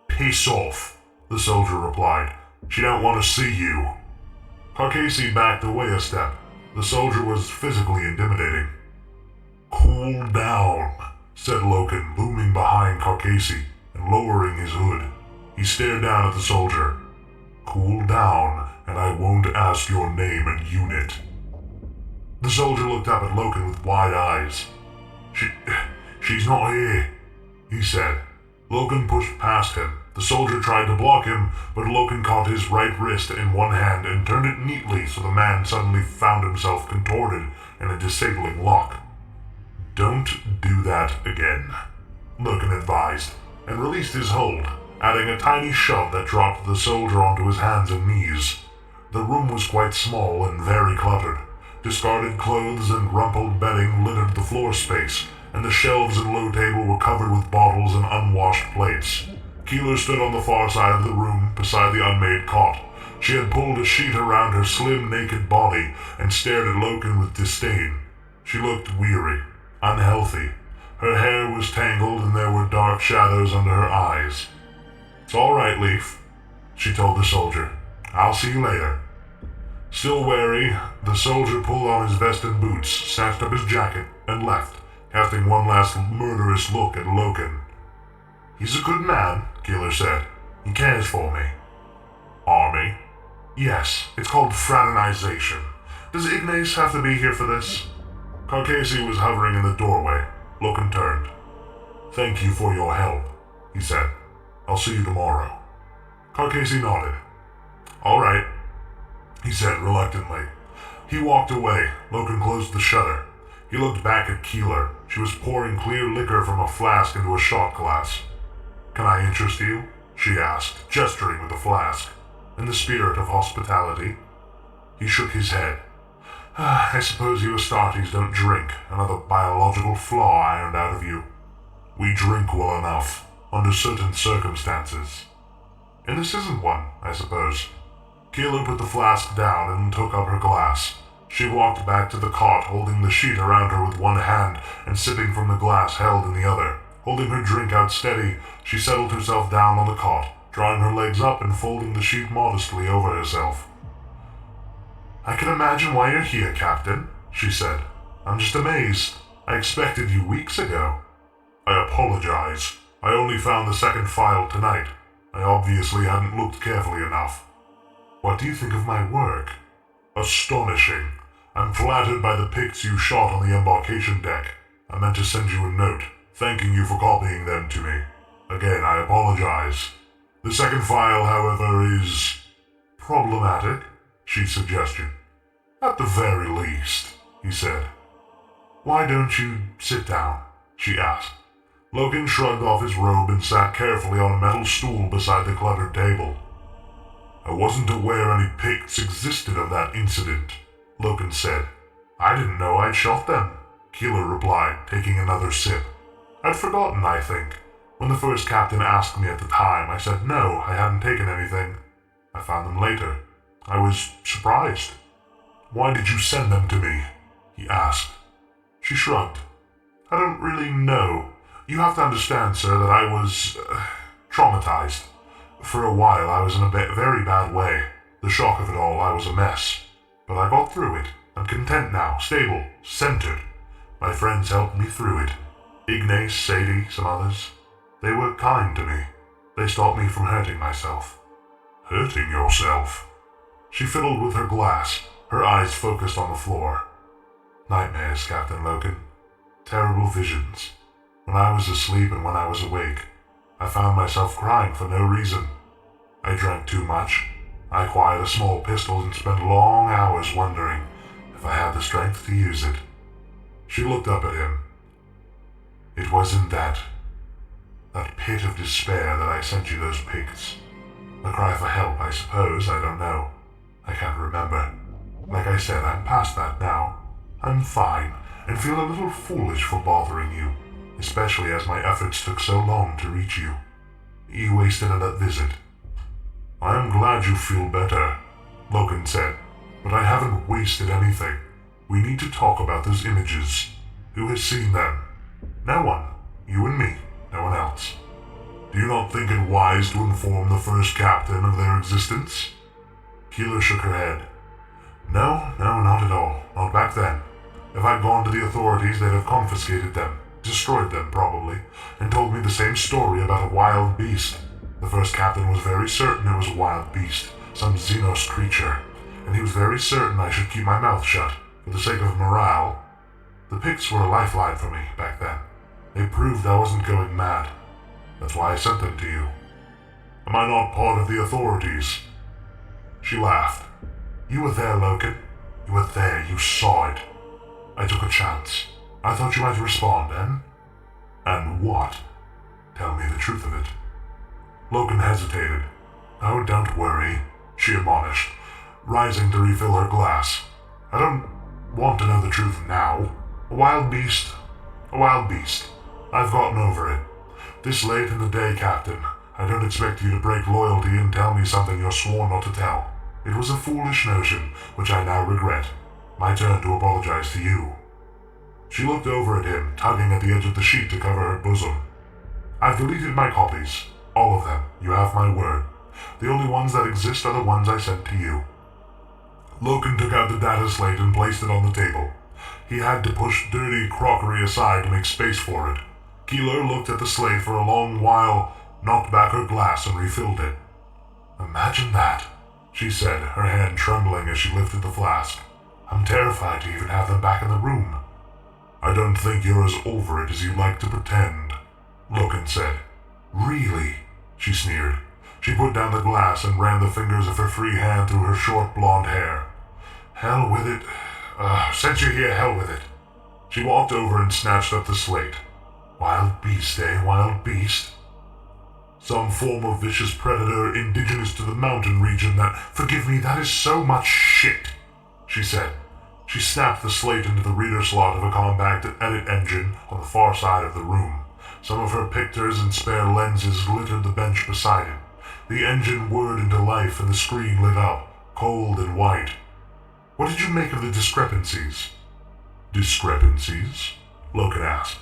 "Piss off," the soldier replied. "She don't want to see you." Casey backed away a step. The soldier was physically intimidating. "Cool down," said Loken, looming behind Casey and lowering his hood. He stared down at the soldier. "Cool down, and I won't ask your name and unit." The soldier looked up at Loken with wide eyes. She's not here," he said. Loken pushed past him. The soldier tried to block him, but Loken caught his right wrist in one hand and turned it neatly so the man suddenly found himself contorted in a disabling lock. "Don't do that again," Loken advised, and released his hold, adding a tiny shove that dropped the soldier onto his hands and knees. The room was quite small and very cluttered. Discarded clothes and rumpled bedding littered the floor space, and the shelves and low table were covered with bottles and unwashed plates. Keeler stood on the far side of the room, beside the unmade cot. She had pulled a sheet around her slim, naked body and stared at Loken with disdain. She looked weary, unhealthy. Her hair was tangled and there were dark shadows under her eyes. "It's all right, Leaf," she told the soldier. "I'll see you later." Still wary, the soldier pulled on his vest and boots, snatched up his jacket, and left, casting one last murderous look at Loken. "He's a good man," Keeler said. He cares for me. Army? Yes, it's called fraternization. Does Ignace have to be here for this? Carcasi was hovering in the doorway. Loken turned. Thank you for your help, he said. I'll see you tomorrow. Carcasi nodded. All right, he said reluctantly. He walked away. Loken closed the shutter. He looked back at Keeler. She was pouring clear liquor from a flask into a shot glass. Can I interest you? She asked, gesturing with the flask. In the spirit of hospitality. He shook his head. I suppose you Astartes don't drink. Another biological flaw ironed out of you. We drink well enough, under certain circumstances. And this isn't one, I suppose. Keeler put the flask down and took up her glass. She walked back to the cot, holding the sheet around her with one hand and sipping from the glass held in the other. Holding her drink out steady, she settled herself down on the cot, drawing her legs up and folding the sheet modestly over herself. I can imagine why you're here, Captain, she said. I'm just amazed. I expected you weeks ago. I apologize. I only found the second file tonight. I obviously hadn't looked carefully enough. What do you think of my work? Astonishing. I'm flattered by the pics you shot on the embarkation deck. I meant to send you a note, thanking you for copying them to me. Again, I apologize. The second file, however, is problematic, she suggested. At the very least, he said. Why don't you sit down? She asked. Loken shrugged off his robe and sat carefully on a metal stool beside the cluttered table. I wasn't aware any pics existed of that incident, Loken said. I didn't know I'd shot them, Keeler replied, taking another sip. I'd forgotten, I think. When the first captain asked me at the time, I said no, I hadn't taken anything. I found them later. I was surprised. Why did you send them to me? He asked. She shrugged. I don't really know. You have to understand, sir, that I was traumatized. For a while, I was in a very bad way. The shock of it all, I was a mess. But I got through it. I'm content now, stable, centered. My friends helped me through it. Ignace, Sadie, some others. They were kind to me. They stopped me from hurting myself. Hurting yourself? She fiddled with her glass, her eyes focused on the floor. Nightmares, Captain Loken. Terrible visions. When I was asleep and when I was awake, I found myself crying for no reason. I drank too much. I acquired a small pistol and spent long hours wondering if I had the strength to use it. She looked up at him. It was in that pit of despair that I sent you those pics. A cry for help, I suppose, I don't know. I can't remember. Like I said, I'm past that now. I'm fine, and feel a little foolish for bothering you, especially as my efforts took so long to reach you. You wasted a visit. I am glad you feel better, Loken said, but I haven't wasted anything. We need to talk about those images. Who has seen them? No one. You and me. No one else. Do you not think it wise to inform the first captain of their existence? Keeler shook her head. No, not at all. Not back then. If I'd gone to the authorities, they'd have confiscated them, destroyed them probably, and told me the same story about a wild beast. The first captain was very certain it was a wild beast, some Xenos creature, and he was very certain I should keep my mouth shut, for the sake of morale. The pics were a lifeline for me back then. They proved I wasn't going mad. That's why I sent them to you. Am I not part of the authorities? She laughed. You were there, Loken. You were there, you saw it. I took a chance. I thought you might respond, and? And what? Tell me the truth of it. Loken hesitated. Oh, don't worry, she admonished, rising to refill her glass. I don't want to know the truth now. A wild beast. A wild beast. I've gotten over it. This late in the day, Captain, I don't expect you to break loyalty and tell me something you're sworn not to tell. It was a foolish notion, which I now regret. My turn to apologize to you. She looked over at him, tugging at the edge of the sheet to cover her bosom. I've deleted my copies. All of them. You have my word. The only ones that exist are the ones I sent to you. Loken took out the data slate and placed it on the table. He had to push dirty crockery aside to make space for it. Keeler looked at the slate for a long while, knocked back her glass and refilled it. "Imagine that," she said, her hand trembling as she lifted the flask. "I'm terrified to even have them back in the room." "I don't think you're as over it as you like to pretend," Logan said. "Really?" she sneered. She put down the glass and ran the fingers of her free hand through her short blonde hair. "Hell with it. Since you're here, hell with it." She walked over and snatched up the slate. "Wild beast, eh? Wild beast? Some form of vicious predator indigenous to the mountain region that, forgive me, that is so much shit," she said. She snapped the slate into the reader slot of a compact edit engine on the far side of the room. Some of her pictures and spare lenses littered the bench beside it. The engine whirred into life and the screen lit up, cold and white. "What did you make of the discrepancies?" "Discrepancies?" Logan asked.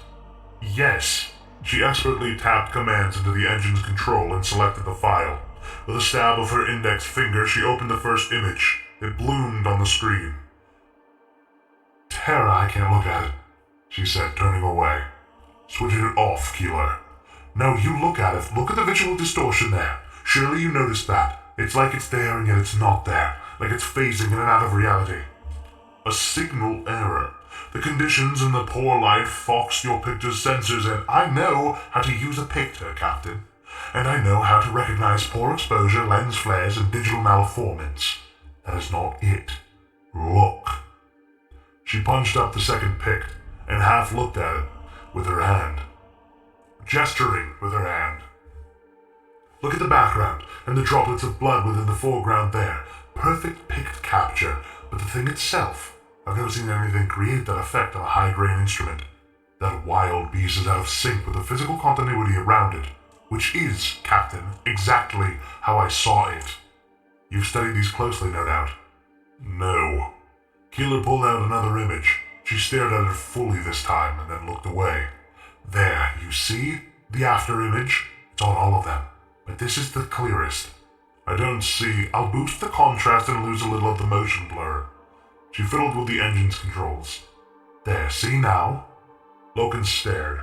"Yes." She expertly tapped commands into the engine's control and selected the file. With a stab of her index finger, she opened the first image. It bloomed on the screen. "Terra, I can't look at it," she said, turning away. "Switch it off, Keeler." "No, you look at it. Look at the visual distortion there. Surely you noticed that. It's like it's there and yet it's not there. Like it's phasing in and out of reality." "A signal error. The conditions and the poor light foxed your picture's sensors, and I know how to use a picture, Captain. And I know how to recognize poor exposure, lens flares, and digital malformance. That is not it. Look." She punched up the second pic and half looked at it with her hand, gesturing with her hand. "Look at the background and the droplets of blood within the foreground there. Perfect pict capture, but the thing itself, I've never seen anything create that effect on a high-grain instrument. That wild beast is out of sync with the physical continuity around it, which is, Captain, exactly how I saw it. You've studied these closely, no doubt." "No." Keeler pulled out another image. She stared at it fully this time and then looked away. "There, you see? The after image? It's on all of them. But this is the clearest. I don't see. I'll boost the contrast and lose a little of the motion blur." She fiddled with the engine's controls. "There, see now?" Logan stared.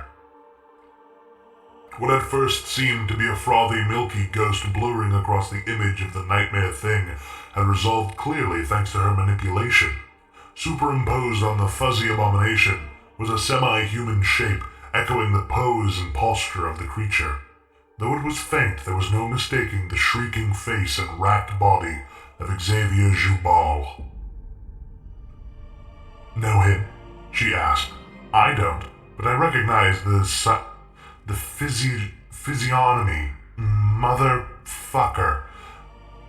What at first seemed to be a frothy, milky ghost blurring across the image of the nightmare thing had resolved clearly thanks to her manipulation. Superimposed on the fuzzy abomination was a semi-human shape echoing the pose and posture of the creature. Though it was faint, there was no mistaking the shrieking face and racked body of Xavier Jubal. "Know him?" she asked. "I don't, but I recognize the physiognomy. Motherfucker.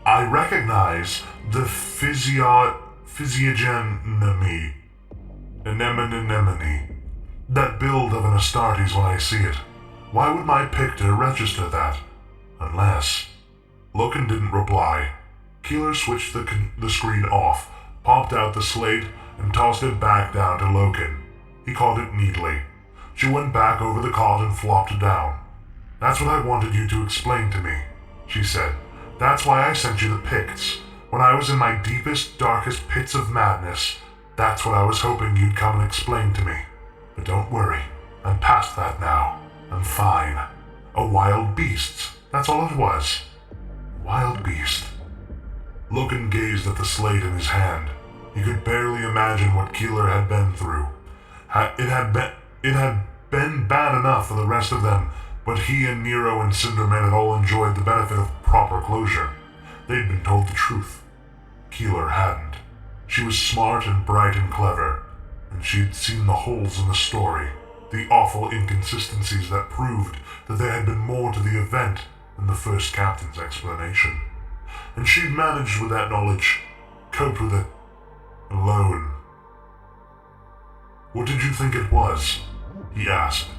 I recognize the physiognomy. Anemone. That build of an Astartes when I see it. Why would my picture register that? Unless..." Logan didn't reply. Keeler switched the screen off, popped out the slate, and tossed it back down to Logan. He caught it neatly. She went back over the cot and flopped down. "That's what I wanted you to explain to me," she said. "That's why I sent you the pics. When I was in my deepest, darkest pits of madness, that's what I was hoping you'd come and explain to me. But don't worry, I'm past that now. I'm fine. A wild beast, that's all it was. Wild beast." Logan gazed at the slate in his hand. He could barely imagine what Keeler had been through. It had been bad enough for the rest of them, but he and Nero and Cinderman had all enjoyed the benefit of proper closure. They'd been told the truth. Keeler hadn't. She was smart and bright and clever, and she'd seen the holes in the story, the awful inconsistencies that proved that there had been more to the event than the first captain's explanation. And she'd managed with that knowledge, coped with it, alone. "What did you think it was?" he asked.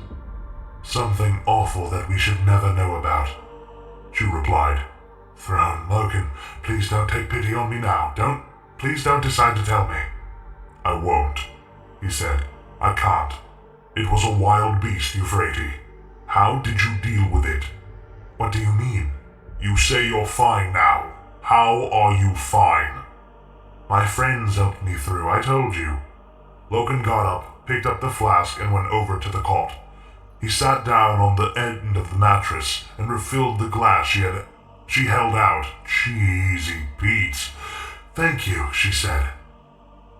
"Something awful that we should never know about," she replied. "Throne, Logan, please don't take pity on me now. Please don't decide to tell me." "I won't," he said. "I can't. It was a wild beast, Euphrates. How did you deal with it?" "What do you mean?" "You say you're fine now. How are you fine?" "My friends helped me through, I told you." Logan got up, picked up the flask, and went over to the cot. He sat down on the end of the mattress and refilled the glass she held out. Cheesy Pete. Thank you, she said.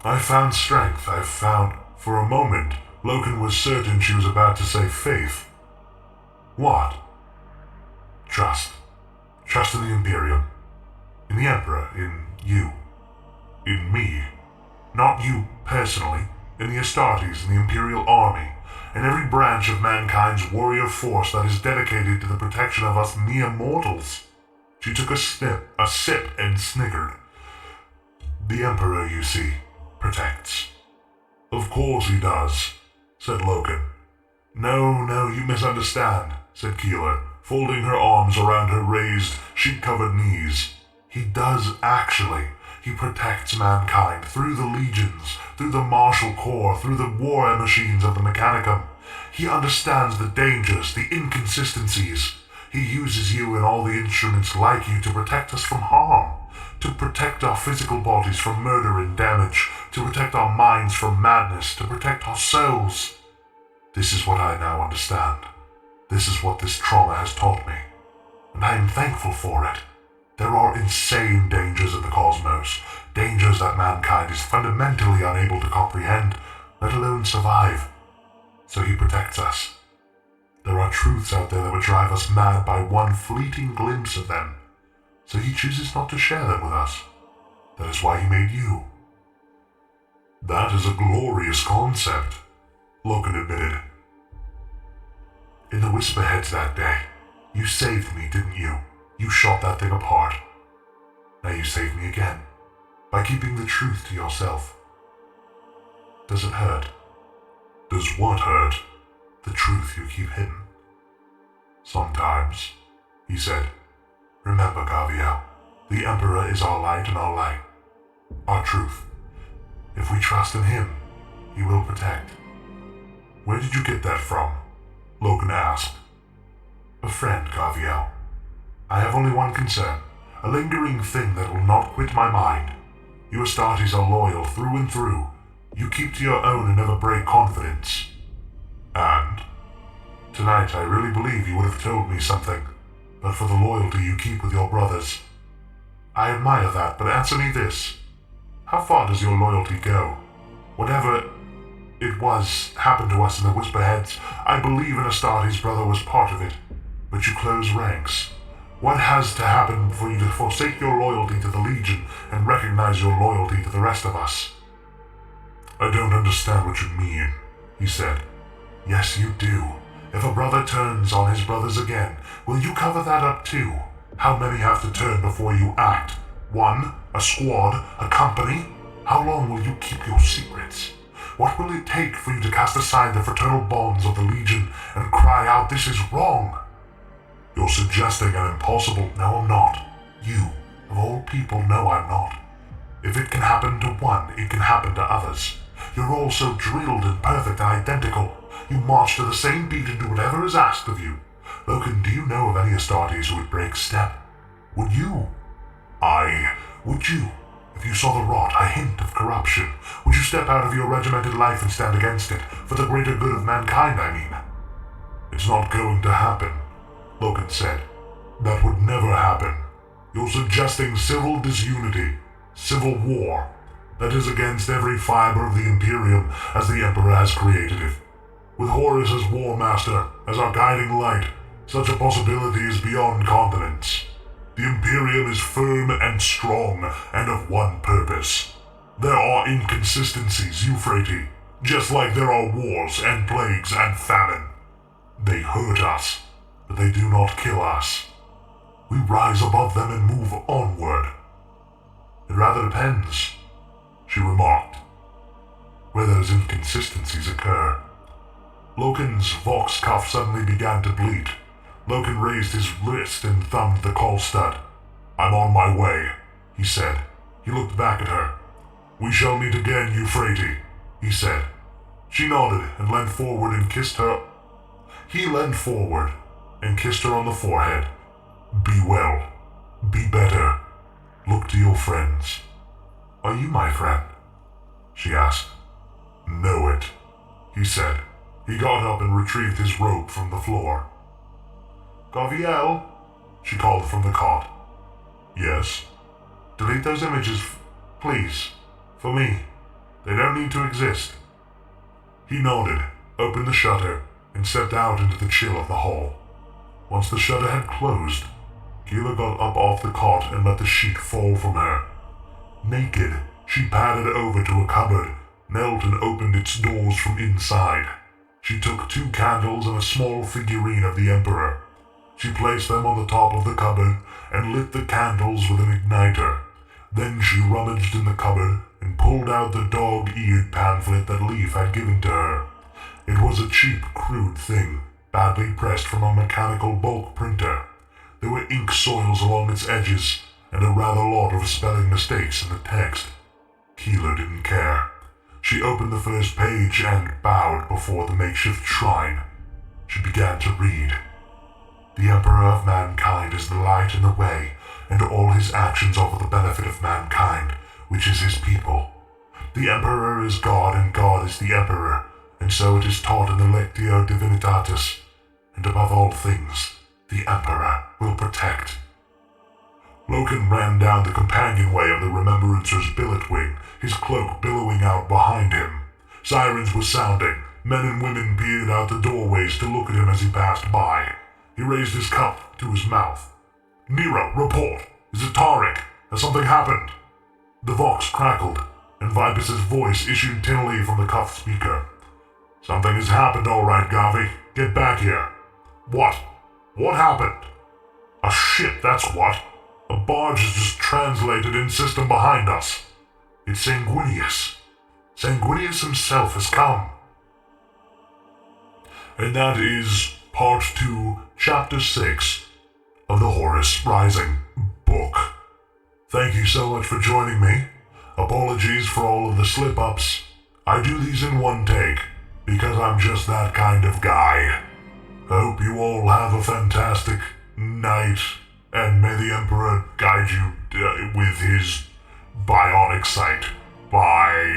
I found strength. For a moment, Loken was certain she was about to say faith. What? Trust. Trust in the Imperium. In the Emperor. In you. In me. Not you personally. In the Astartes and the Imperial Army. And every branch of mankind's warrior force that is dedicated to the protection of us mere mortals. She took a sip and sniggered. The Emperor, you see, protects. Of course he does, said Loken. No, you misunderstand, said Keeler, folding her arms around her raised, sheet-covered knees. He does actually. He protects mankind through the legions, through the martial corps, through the war machines of the Mechanicum. He understands the dangers, the inconsistencies. He uses you and all the instruments like you to protect us from harm, to protect our physical bodies from murder and damage, to protect our minds from madness, to protect our souls. This is what I now understand. This is what this trauma has taught me, and I am thankful for it. There are insane dangers in the cosmos, dangers that mankind is fundamentally unable to comprehend, let alone survive. So he protects us. There are truths out there that would drive us mad by one fleeting glimpse of them, so he chooses not to share them with us. That is why he made you. That is a glorious concept, Loken admitted. In the Whisperheads that day, you saved me, didn't you? You shot that thing apart. Now you save me again, by keeping the truth to yourself. Does it hurt? Does what hurt? The truth you keep hidden. Sometimes, he said. Remember, Gaviel, the Emperor is our light and our light. Our truth. If we trust in him, he will protect. Where did you get that from? Loken asked. A friend, Gaviel. I have only one concern, a lingering thing that will not quit my mind. You Astartes are loyal through and through. You keep to your own and never break confidence. And? Tonight I really believe you would have told me something, but for the loyalty you keep with your brothers. I admire that, but answer me this. How far does your loyalty go? Whatever it was happened to us in the Whisperheads, I believe an Astartes brother was part of it, but you close ranks. What has to happen for you to forsake your loyalty to the Legion and recognize your loyalty to the rest of us? I don't understand what you mean, he said. Yes, you do. If a brother turns on his brothers again, will you cover that up too? How many have to turn before you act? One? A squad? A company? How long will you keep your secrets? What will it take for you to cast aside the fraternal bonds of the Legion and cry out, this is wrong? You're suggesting an impossible... No, I'm not. You, of all people, know I'm not. If it can happen to one, it can happen to others. You're all so drilled and perfect and identical. You march to the same beat and do whatever is asked of you. Loken, do you know of any Astartes who would break step? Would you? Would you? If you saw the rot, a hint of corruption, would you step out of your regimented life and stand against it, for the greater good of mankind, I mean? It's not going to happen, Loken said. That would never happen. You're suggesting civil disunity, civil war. That is against every fiber of the Imperium as the Emperor has created it. With Horus as War Master, as our guiding light, such a possibility is beyond continents. The Imperium is firm and strong, and of one purpose. There are inconsistencies, Euphrates, just like there are wars and plagues and famine. They hurt us, but they do not kill us. We rise above them and move onward. It rather depends, she remarked, where those inconsistencies occur. Loken's vox cuff suddenly began to bleed. Loken raised his wrist and thumbed the call stud. I'm on my way, he said. He looked back at her. We shall meet again, Euphrates, he said. She nodded and leaned forward and kissed her. He leaned forward and kissed her on the forehead. Be well. Be better. Look to your friends. Are you my friend? She asked. Know it, he said. He got up and retrieved his robe from the floor. "Gaviel?" she called from the cot. "Yes?" "Delete those images, please. For me. They don't need to exist." He nodded, opened the shutter, and stepped out into the chill of the hall. Once the shutter had closed, Keela got up off the cot and let the sheet fall from her. Naked, she padded over to a cupboard, knelt and opened its doors from inside. She took 2 candles and a small figurine of the Emperor. She placed them on the top of the cupboard and lit the candles with an igniter. Then she rummaged in the cupboard and pulled out the dog-eared pamphlet that Leaf had given to her. It was a cheap, crude thing, badly pressed from a mechanical bulk printer. There were ink soils along its edges, and a rather lot of spelling mistakes in the text. Keela didn't care. She opened the first page and bowed before the makeshift shrine. She began to read. "The Emperor of mankind is the light and the way, and all his actions are for the benefit of mankind, which is his people. The Emperor is God, and God is the Emperor, and so it is taught in the Lectio Divinitatis. And above all things, the Emperor will protect." Loken ran down the companionway of the Remembrancer's billet wing, his cloak billowing out behind him. Sirens were sounding. Men and women peered out the doorways to look at him as he passed by. He raised his cup to his mouth. "Nero, report! Is it Tariq? Has something happened?" The vox crackled, and Vibus's voice issued tinnily from the cuffed speaker. "Something has happened, all right, Gavi. Get back here." "What? What happened?" "A ship, that's what. A barge has just translated in system behind us. It's Sanguinius. Sanguinius himself has come." And that is Part 2, Chapter 6 of the Horus Rising book. Thank you so much for joining me. Apologies for all of the slip-ups. I do these in one take, because I'm just that kind of guy. I hope you all have a fantastic night, and may the Emperor guide you with his bionic sight. Bye.